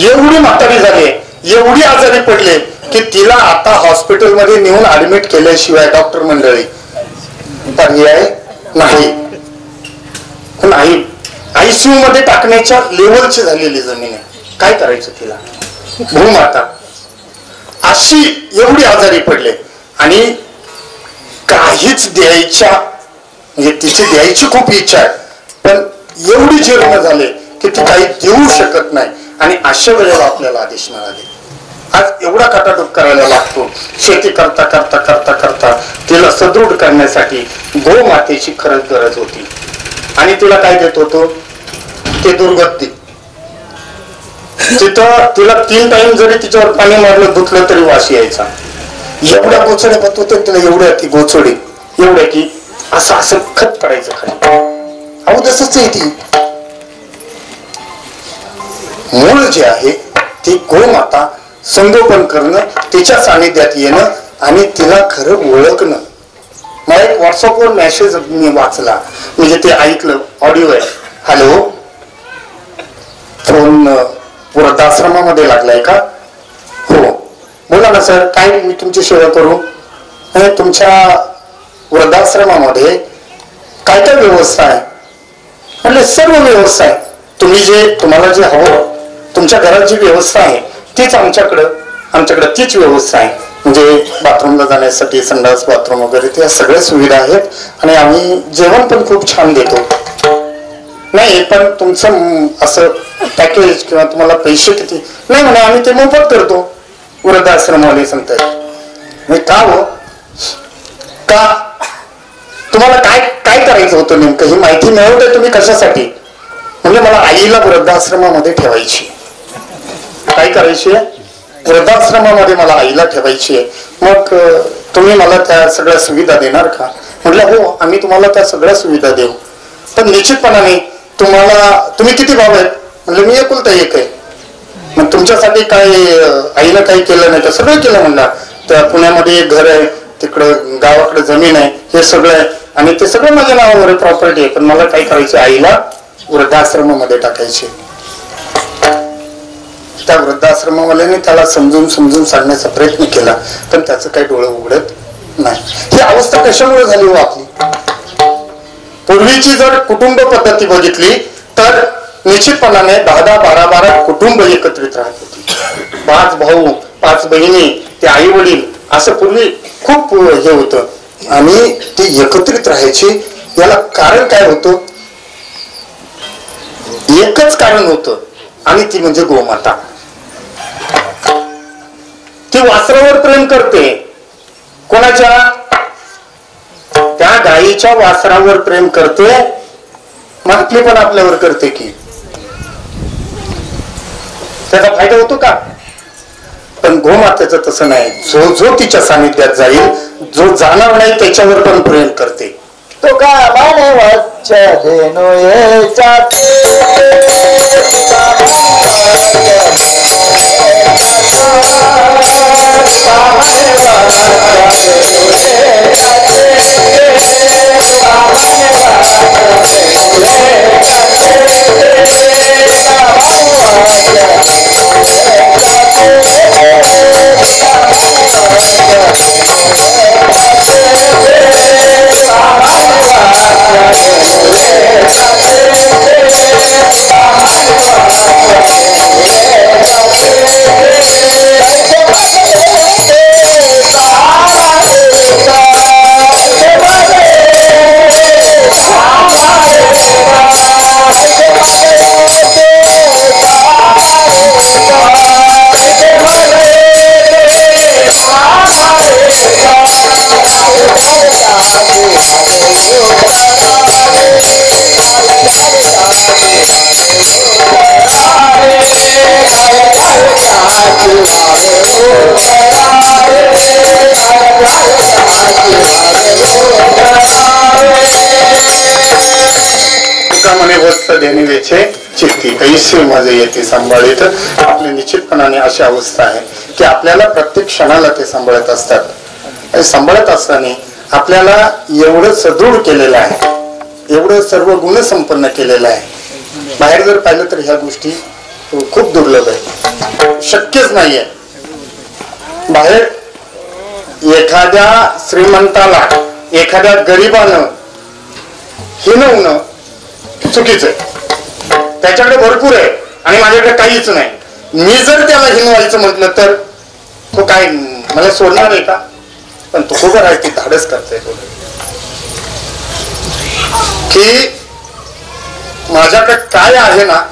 एवढी म्हातारी झाली, एवढी आजारी पडले की तिला आता हॉस्पिटलमध्ये नेऊन ऍडमिट केल्याशिवाय डॉक्टर मंडळी पर्याय नाही. आयसीयू मध्ये टाकण्याच्या लेवलची झालेली जमीन आहे. काय करायचं तिला, भूमाता अशी एवढी आजारी पडले आणि काहीच द्यायच्या, म्हणजे तिची द्यायची खूप इच्छा आहे पण एवढी जीर्ण झाले की ती काही देऊ शकत नाही. आणि अशा वेळेला आपल्याला आदेश मिळाले. आज एवढा खटाटोप करायला लागतो. शेती करता करता करता करता तिला सदृढ करण्यासाठी गोमातेची खरंच गरज होती. आणि तिला काय देत होतो ते दुर्गती. तिथं तिला 3 टाइम जरी तिच्यावर पाणी मारलं धुतलं तरी वास यायचा. एवढ्या गोचड्या पत होते तिला, एवढ्या ती गोचडी एवढ्या की असं असं खत करायचं खाली. अहो तसंच आहे ती. मूळ जे आहे ती गोमाता संगोपन करणं, तिच्या सानिध्यात येणं आणि तिला खरं ओळखणं. मला एक व्हॉट्सअपवर मेसेज मी वाचला, म्हणजे ते ऐकलं, ऑडिओ आहे. हॅलो, फोन वृद्धाश्रमामध्ये लागलाय का? हो बोला ना सर, काय मी तुमची सेवा करू? तुमच्या वृद्धाश्रमामध्ये काय काय व्यवस्था आहे? म्हणजे सर्व व्यवस्था आहे. तुम्हाला जे हवं, तुमच्या घरात जी व्यवस्था आहे तीच आमच्याकडं तीच व्यवस्था आहे. म्हणजे बाथरूमला जाण्यासाठी संडास बाथरूम वगैरे त्या सगळ्या सुविधा आहेत. आणि आम्ही जेवण पण खूप छान देतो. नाही पण तुमचं असं पॅकेज किंवा तुम्हाला पैसे किती नाही म्हणे, आम्ही ते मोफत करतो. वृद्धाश्रमवाले सांगतायत. का हो, का तुम्हाला काय काय करायचं होतं नेमकं, ही माहिती मिळवते तुम्ही कशासाठी? म्हणजे मला आईला वृद्धाश्रमामध्ये ठेवायची. काय करायची? वृद्धाश्रमामध्ये मला आईला ठेवायची आहे. मग तुम्ही मला त्या सगळ्या सुविधा देणार का? म्हटलं हो, आम्ही तुम्हाला त्या सगळ्या सुविधा देऊ, पण निश्चितपणाने तुम्ही किती भाऊ आहेत? म्हणलं मी एकुलता एक आहे. मग तुमच्यासाठी काय आईनं काही केलं नाही का? सगळं केलं म्हणला. त्या पुण्यामध्ये एक घर आहे, तिकडं गावाकडे जमीन आहे, हे सगळं आहे आणि ते सगळं माझ्या नावावर प्रॉपर्टी आहे. पण मला काय करायचं, आईला वृद्धाश्रमामध्ये टाकायचे. त्या वृद्धाश्रमावाल्याने त्याला समजून सांगण्याचा प्रयत्न केला पण त्याचं काही डोळं उघडत नाही. ही अवस्था कशामुळे झाली हो आपली? पूर्वीची जर कुटुंब पद्धती बघितली तर निश्चितपणाने 10-10, 12-12 कुटुंब एकत्रित राहत होती. 5 भाऊ 5 बहिणी, ते आई वडील, असं पूर्वी खूप हे होतं आणि ते एकत्रित राहायचे. याला कारण काय होतं? एकच कारण होतं आणि ती म्हणजे गोमाता. ती वासरावर प्रेम करते. कोणाच्या? त्या गायीच्या वासरावर प्रेम करते. मग आपली पण आपल्यावर करते की. त्याचा फायदा होतो का? पण गोमातेचं तसं नाही. जो तिच्या सानिध्यात जाईल, जो जाणार नाही त्याच्यावर पण प्रेम करते. तो का माने वच्च धेनु देणे वेचे चित्ती कैसे माझे येते सांभाळीत. आपली निश्चितपणाने अशी अवस्था आहे की आपल्याला प्रत्येक क्षणाला ते सांभाळत असतात. सांभाळत असताना आपल्याला एवढं सदृढ केलेलं आहे, एवढं सर्व गुण संपन्न केलेलं आहे. बाहेर जर पाहिलं तर ह्या गोष्टी खूप दुर्लभ आहे, शक्यच नाहीये. बाहेर एखाद्या श्रीमंताला एखाद्या गरीबानं हिणवणं चुकीचं आहे. त्याच्याकडे भरपूर आहे आणि माझ्याकडे काहीच नाही. मी जर त्याला हिणवायचं म्हटलं तर तो काय मला सोडणार आहे का? पण तो खूप आहे ती धाडस करते की माझ्याकडे काय आहे ना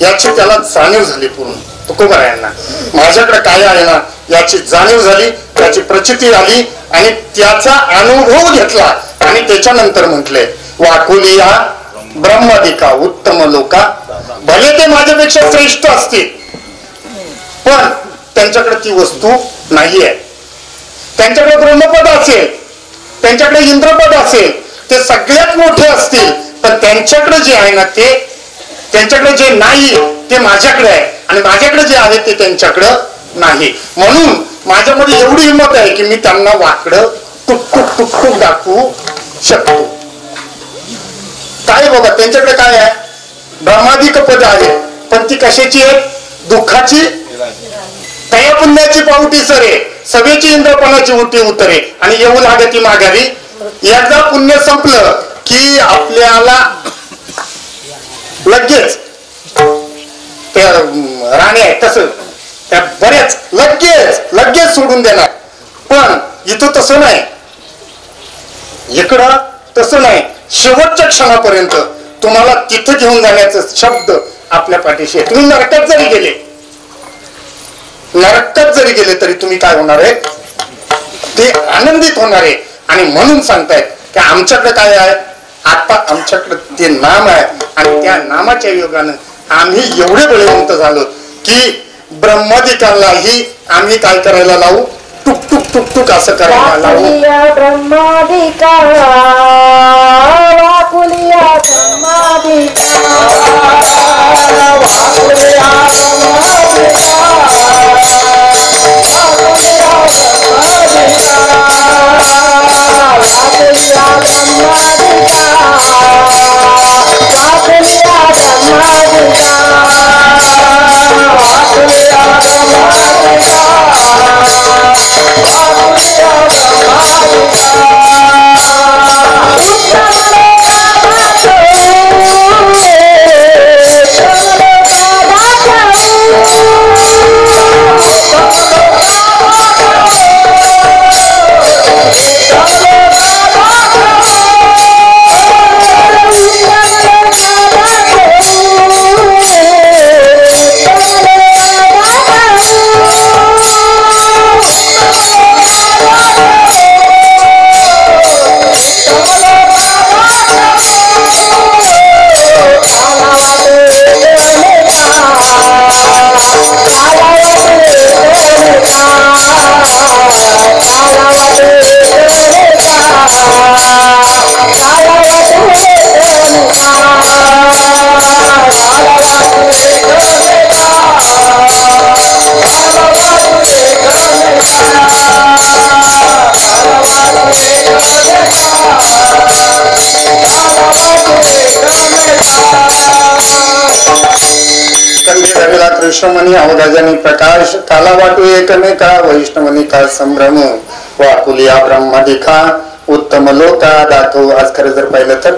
याची त्याला जाणीव झाली. पूर्ण तुकोबारायांना माझ्याकडे काय आहे ना याची जाणीव झाली, त्याची प्रचिती आली आणि त्याचा अनुभव घेतला आणि त्याच्यानंतर म्हटले वाकुलिया ब्रह्मादिका उत्तम लोका. भले ते माझ्यापेक्षा श्रेष्ठ असतील पण त्यांच्याकडे ती वस्तू नाहीये. त्यांच्याकडे ब्रह्मपद असेल, त्यांच्याकडे इंद्रपद असेल, ते सगळ्यात मोठे असतील पण त्यांच्याकडे जे आहे ना ते त्यांच्याकडे जे नाही ते माझ्याकडे आहे आणि माझ्याकडे जे आहे ते त्यांच्याकडं नाही. म्हणून माझ्यामध्ये एवढी हिंमत आहे की मी त्यांना वाकडं टुकटुक टुकटुक दाखवू शकतो. काय बाबा त्यांच्याकडे काय आहे? ब्रह्मादिक पद आहे पण ती कशाची आहे? दुःखाची, तया पुण्याची पावटी सरे, सभेची इंद्रपणाची उठी उतरे आणि येऊ लागती माघारी. एकदा पुण्य संपलं की आपल्याला लगेच त्या राणी आहे तसं त्या बऱ्याच लगेच सोडून देणार. पण इथं तसं नाही, इकडं तसं नाही. शेवटच्या क्षणापर्यंत तुम्हाला तिथं घेऊन जाण्याचा शब्द आपल्या पाठीशी आहे. तुम्ही नरकात जरी गेले तरी तुम्ही काय होणार आहे? ते आनंदित होणार आहे. आणि म्हणून सांगतायत की आमच्याकडे काय आहे? आता आमच्याकडे ते नाम आहे आणि त्या नामाच्या योगानं आम्ही एवढे बळीवंत झालो की ब्रह्मादिकांनाही आम्ही काय करायला लावू? टुक टुक टुक टुक असं करायला लावू. ब्रह्मादिका वाकुलिया ब्रह्मादिका वाकुलिया कृष्णमणी अवधाजानी प्रकाश काला वाटू एकमेका वैष्णवनी का संभ्रम वाकुलिया ब्रह्मादिका उत्तम लोका दाखव. आज खरं जर पाहिलं तर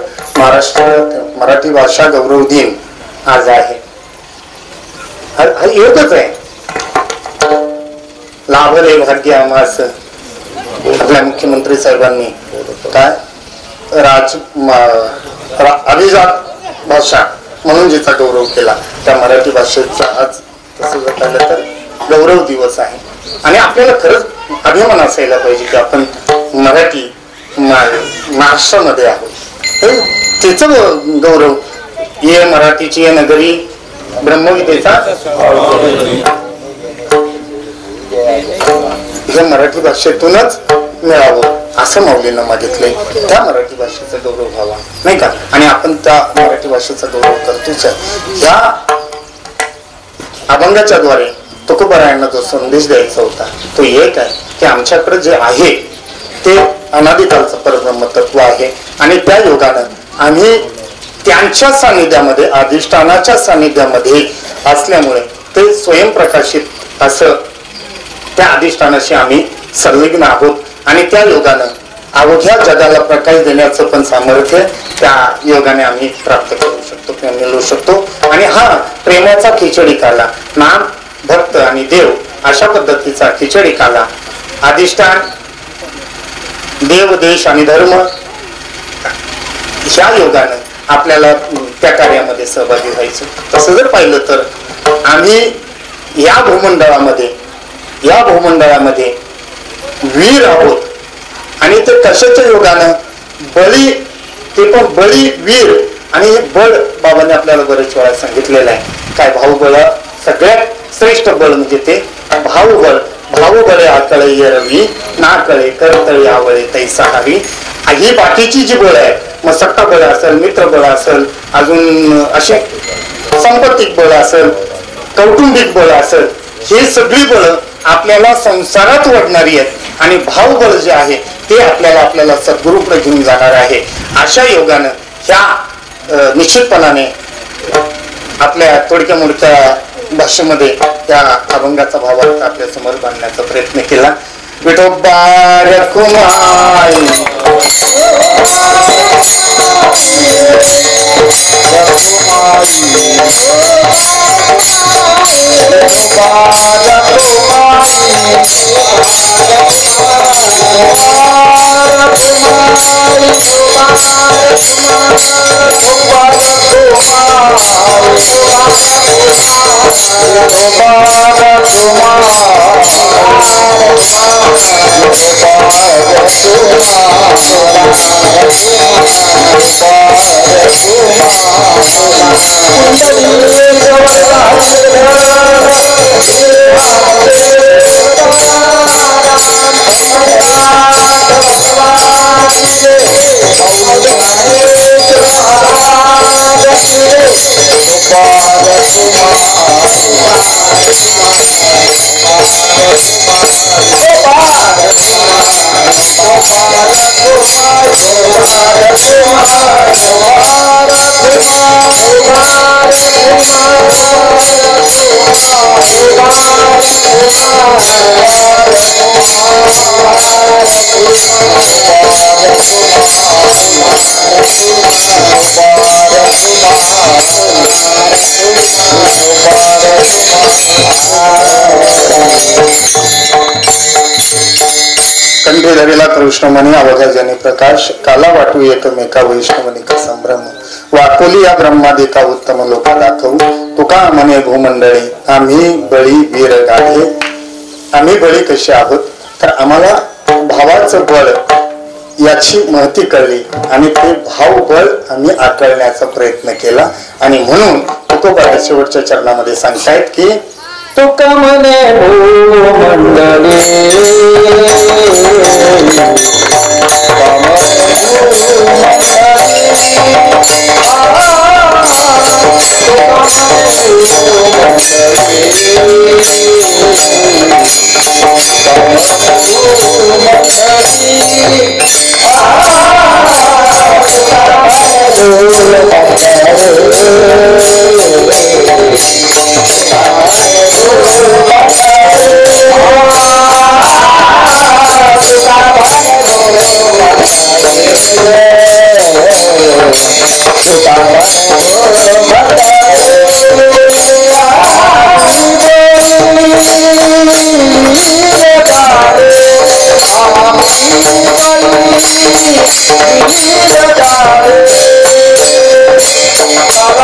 मराठी भाषा गौरव दिन आज आहे. हा एकच आहे. लाभले भाग्य आम्हास. आपल्या मुख्यमंत्री साहेबांनी काय अभिजात भाषा म्हणून जिचा गौरव केला त्या मराठी भाषेचा आज तसं जर पाहिलं तर गौरव दिवस आहे. आणि आपल्याला खरंच अभिमान असायला पाहिजे की आपण मराठी महाराष्ट्रामध्ये आहोत. त्याच गौरव ये मराठीची ये नगरी ब्रह्मविद्येचा हे मराठी भाषेतूनच मिळावं असं माऊलींना मागितलंय. त्या मराठी भाषेचा गौरव व्हावा नाही का, आणि आपण त्या मराठी भाषेचा गौरव करतोच. ह्या अभंगाच्या द्वारे तुकोबारायांना जो संदेश द्यायचा होता तो एक आहे की आमच्याकडे जे आहे ते अनादिकालचं परब्रह्म तत्व आहे, आणि त्या योगानं आम्ही त्यांच्या सानिध्यामध्ये, अधिष्ठानाच्या सानिध्यामध्ये असल्यामुळे ते स्वयंप्रकाशित असं त्या अधिष्ठानाशी आम्ही संलग्न आहोत, आणि त्या योगानं अवघ्या जगाला प्रकाश देण्याचं पण सामर्थ्य त्या योगाने आम्ही प्राप्त करू शकतो किंवा मिळवू शकतो. आणि हा प्रेमाचा खिचडी काला, नाम, भक्त आणि देव अशा पद्धतीचा खिचडी काला, अधिष्ठान, देव, देश आणि धर्म ह्या योगानं आपल्याला त्या कार्यामध्ये सहभागी व्हायचं. तसं जर पाहिलं तर आम्ही या भूमंडळामध्ये वीर आहोत, आणि ते कशाच्या योगानं बळी, ते पण बळी वीर. आणि हे बळ बाबांनी आपल्याला बरेच वेळा सांगितलेलं आहे काय, भाऊबळ सगळ्यात श्रेष्ठ बळ म्हणजे ते भाऊबळ. भाऊबळे आकळे येरवी, ना कळे करतळी आवळे तैसा हवी. ही बाकीची जी बळ आहे, मग सत्ता बळ असेल, मित्र बळ असेल, अजून असे संपत्तिक बळ असेल, कौटुंबिक बळ असेल, ही सगळी बळ आपल्याला संसारात वाढणारी आहेत, आणि भावबळ जे आहे ते आपल्याला सद्गुरूकडे घेऊन जाणार आहे. अशा योगानं ह्या निश्चितपणाने आपल्या थोडक्या मोडक्या भाषेमध्ये त्या अभंगाचा भावार्थ आपल्या समोर बांधण्याचा प्रयत्न केला. विठोबा रखुमाई कंठे धरिला कृष्णमणी अवघा जनी प्रकाश, काला वाटू एकमेका वैष्णवनी का संभ्रम, वाकोली या ब्रह्मादिका उत्तम लोक दाखवू, तुका म्हणे भूमंडळी आम्ही बळी वीर गाढे. आम्ही बळी कसे आहोत तर आम्हाला भावाचं बळ याची महती कळली, आणि ते भाव बळ आम्ही आकळण्याचा प्रयत्न केला. आणि म्हणून तुकोबा शेवटच्या चरणामध्ये सांगतायत की तुका म्हणे भूमंडळी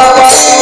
Bye.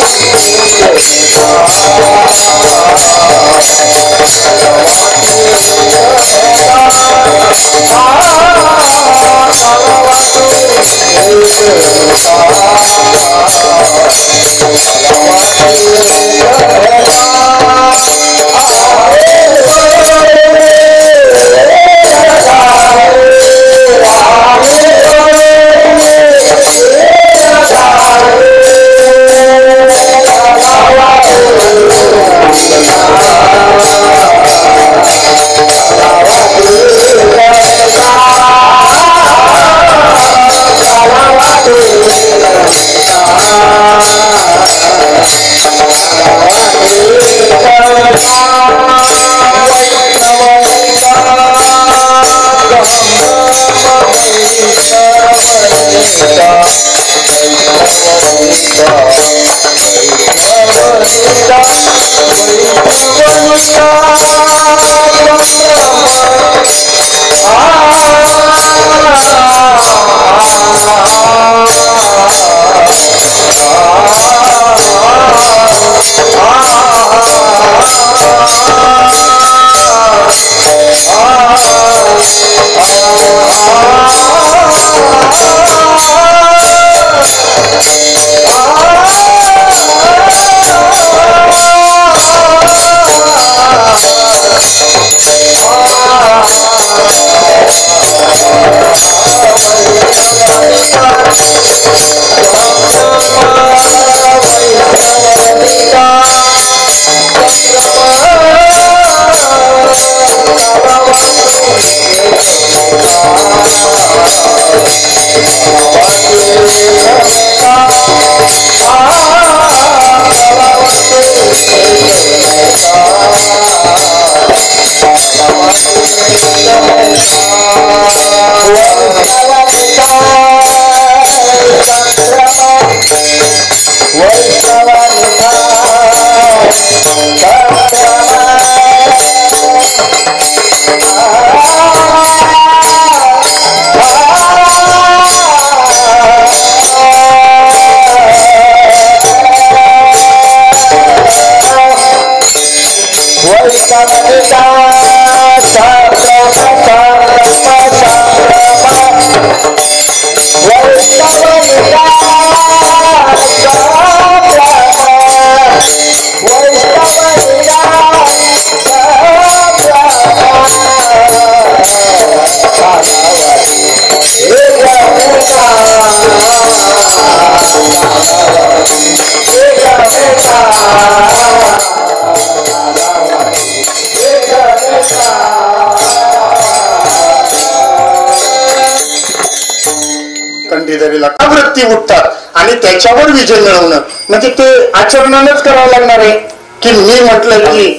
वृत्ती उठतात आणि त्याच्यावर विजय मिळवणं म्हणजे ते आचरणानच करावं लागणार आहे की मी म्हटलं की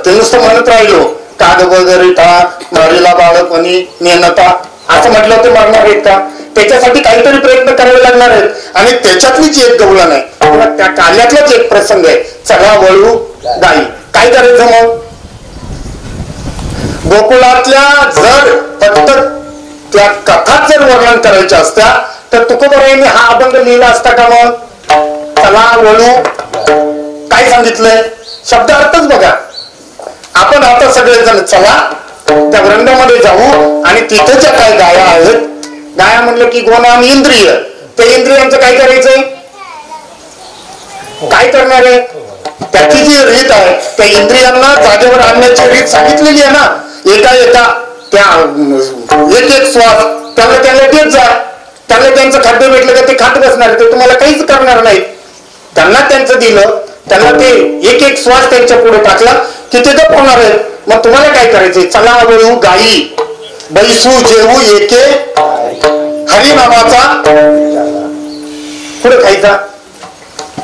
ते नुसतं म्हणत राहिलो कागदोगरीता मारीला बाळपणी नेणता असं म्हटलं ते मारणार आहेत का त्याच्यासाठी काहीतरी प्रयत्न करावे लागणार आहेत आणि त्याच्यातलीच एक गवळण आहे त्या कार्यातलाच एक प्रसंग आहे चला वळू गाई काय करायचं मग गोकुळातल्या जर फक्त त्या कथाच जर वर्णन करायच्या असत्या तर तुकोबारायांनी हा अभंग लिहिला असता का मग चला वळू काय सांगितलंय शब्द अर्थच बघा आपण आता सगळेजण चला त्या वृंदामध्ये जाऊ आणि तिथे ज्या काय गाया आहेत गाया म्हणलं की गोना आणि इंद्रिय त्या इंद्रियांचं काय करायचंय काय करणार आहे त्याची जी रीत आहे त्या इंद्रियांना जागेवर आणण्याची रीत सांगितलेली आहे ना एका एका त्या एक एक श्वास त्यांना देत जा त्यांना त्यांचं खाद्य भेटलं का ते खात बसणार ते तुम्हाला काहीच करणार नाही त्यांना त्यांचं दिलं त्यांना ते एक एक श्वास त्यांच्या पुढे टाकला की ते गप्प होणार आहे मग तुम्हाला काय करायचंय चला वळू गाई बैसू जेवू एके हरिनामाचा पुढे खायचा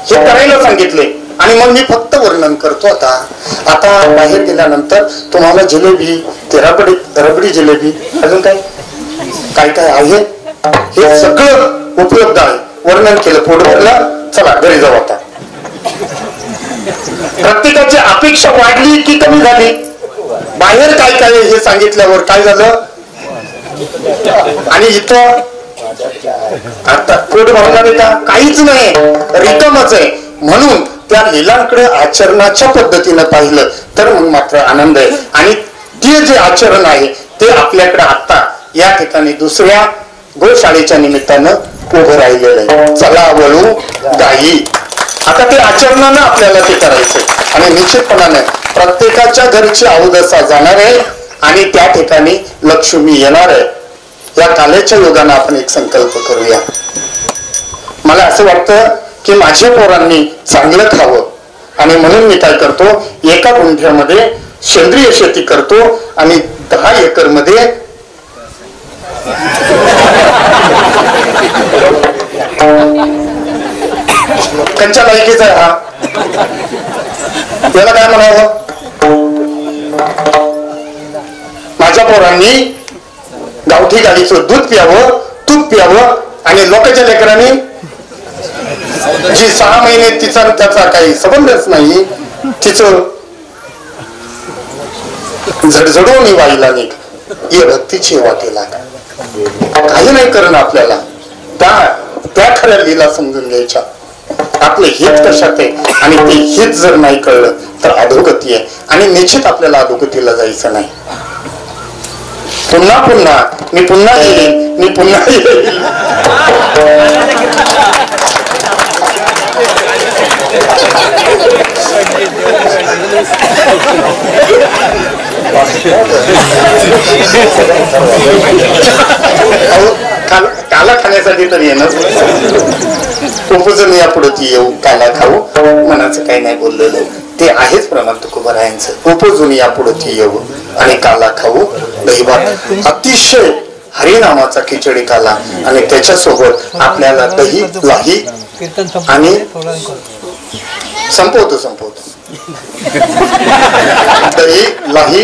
हे करायला सांगितले आणि मग मी फक्त वर्णन करतो आता बाहेर गेल्यानंतर तुम्हाला जिलेबी ते रबडी जिलेबी अजून काय काय आहे हे सगळं उपलब्ध आहे वर्णन केलं पोट भरलं चला घरी जाऊ आता प्रत्येकाची अपेक्षा वाढली की कमी झाली बाहेर काय काय हे सांगितल्यावर काय झालं आणि इथं आता पोट भरणार आहे का काहीच नाही रिकामच आहे म्हणून त्या लीलांकडे आचरणाच्या पद्धतीनं पाहिलं तर मग मात्र आनंद आहे आणि ते जे आचरण आहे ते आपल्याकडे आता या ठिकाणी दुसऱ्या गोशाळेच्या निमित्तानं उभं राहिलेलं आहे चला वळू गाई आता ते आचरणानं आपल्याला ते करायचंय आणि निश्चितपणाने प्रत्येकाच्या घरची अवदसा जाणार आहे आणि त्या ठिकाणी लक्ष्मी येणार आहे या कालेच्या योगानं आपण एक संकल्प करूया मला असं वाटतं की माझ्या पोरांनी चांगलं खावं आणि म्हणून मी काय करतो एका गुंठ्यामध्ये सेंद्रिय शेती करतो आणि 10 एकर मध्ये कंच्या लायकीचा आहे हा त्याला काय म्हणावं माझ्या पोरांनी गावठी गाईचं दूध प्यावं तूप प्यावं आणि लोकांच्या लेकरांनी जी 6 महिने तिचा आणि त्याचा काही संबंधच नाही, तिचं झडझडून वाईला निघ ये भक्तीची वाटेला काही नाही करणं आपल्याला. त्या खऱ्या लीला समजून घ्यायच्या. आपलं हित कशात आहे आणि ते हित जर नाही कळलं तर अधोगती आहे आणि निश्चित आपल्याला अधोगतीला जायचं नाही. पुन्हा पुन्हा मी पुन्हा येईल, मी पुन्हा येईल. काला खाण्यासाठी तरी येणं उपजून या पुढे ती येऊ काला खाऊ मनाचं काही नाही बोललेलं ते आहेच प्रमाण तुकोबारायांचं. उपजून या पुढे ती येऊ आणि काला खाऊ दहीभात अतिशय हरिनामाचा खिचडी काला आणि त्याच्यासोबत आपल्याला दही लाही आणि संपवतो दही लाही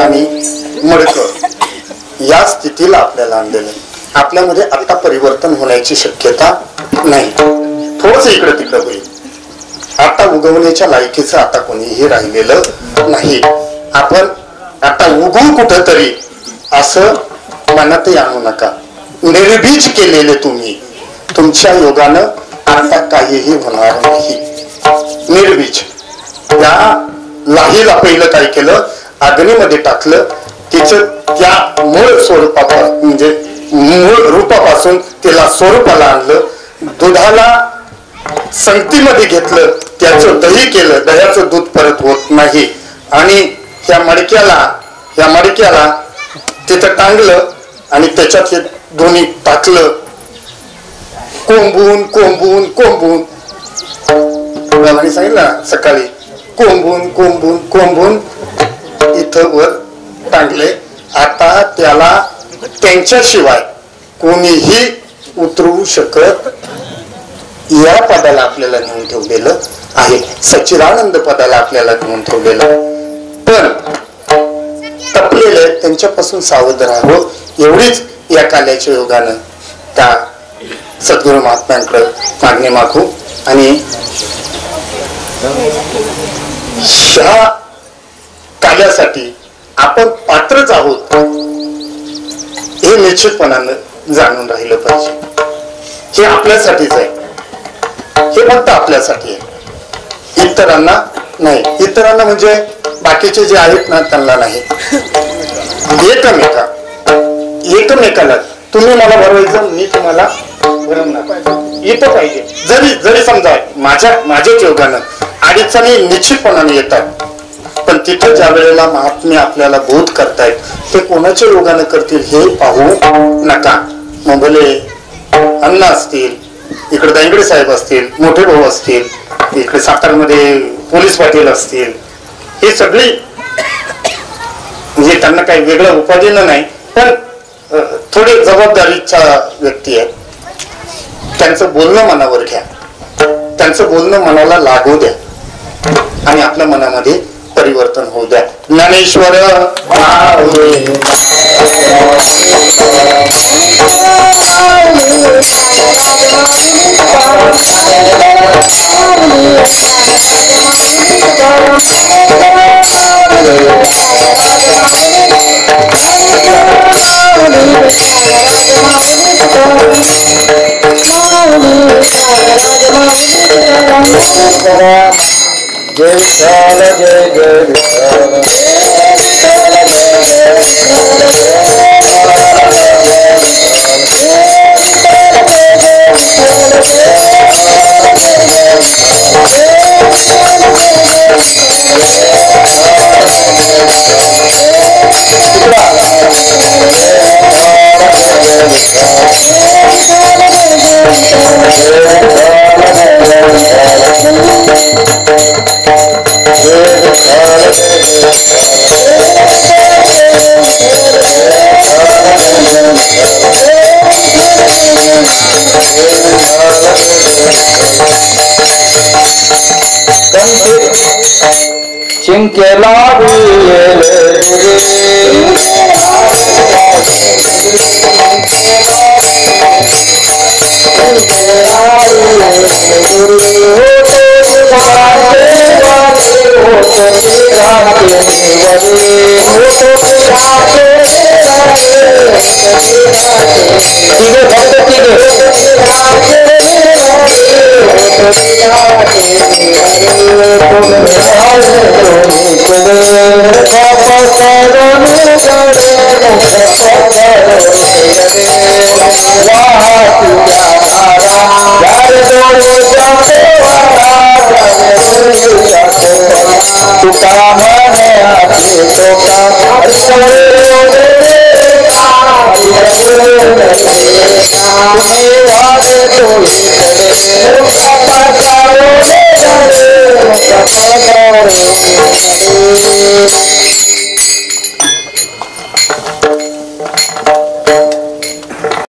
आणि मडकं या स्थितीला आपल्याला आणलेलं. आपल्यामध्ये आता परिवर्तन होण्याची शक्यता नाही. थोडस इकडे तिकडे होईल. आता उगवण्याच्या लायकीचं आता कोणीही राहिलेलं नाही. आपण आता उगवू कुठंतरी असं मनातही आणू नका. निर्बीज केलेले तुम्ही तुमच्या योगानं आता काहीही होणार नाही. निर्बीज त्या लाहीला पहिलं काय केलं अग्नीमध्ये टाकलं. तिचं त्या मूळ स्वरूपापासून म्हणजे मूळ रूपापासून तिला स्वरूपाला आणलं. दुधाला संगतीमध्ये घेतलं त्याचं दही केलं. दह्याचं दूध परत होत नाही आणि ह्या मडक्याला तिथं टांगलं आणि त्याच्यात हे दोन्ही टाकलं. कोंबून कोंबून कोंबून बाबांनी सांगितलं सकाळी कोंबून इथं वर टांगले. आता त्याला त्यांच्याशिवाय कोणीही उतरवू शकत या पदाला आपल्याला नेऊन ठेवलेलं आहे. सच्चिदानंद पदाला आपल्याला नेऊन ठेवलेलं. पण तपलेले त्यांच्यापासून सावध राहावं एवढीच या काल्याच्या योगानं त्या सद्गुरु महात्म्यांकडे मागणी मागू आणि ह्या काल्यासाठी आपण पात्रच आहोत हे निश्चितपणानं जाणून राहिलं पाहिजे. हे आपल्यासाठीच आहे. हे फक्त आपल्यासाठी आहे, इतरांना नाही. इतरांना म्हणजे बाकीचे जे आहेत ना त्यांना नाही. एकमेकाला तुम्ही मला भरवायचं मी तुम्हाला भरवणार येतं पाहिजे. जरी समजा माझ्याच योगानं अडचणी निश्चितपणाने येतात. पण तिथे ज्या वेळेला महात्मे आपल्याला बोध करतायत ते कोणाच्या योगानं करतील हे पाहू नका. मग भले अण्णा असतील, इकडे दांगडे साहेब असतील, मोठे भाऊ असतील, इकडे सातारमध्ये पोलीस पाटील असतील, हे सगळी म्हणजे त्यांना काही वेगळं उपाधीनं नाही पण थोडे जबाबदारीच्या व्यक्ती आहेत. त्यांचं बोलणं मनावर घ्या. त्यांचं बोलणं मनाला लागू द्या आणि आपल्या मनामध्ये परिवर्तन होऊ द्या. ज्ञानेश्वर जय विशाल जय जय चिंकेला तिघे फक्त तिघे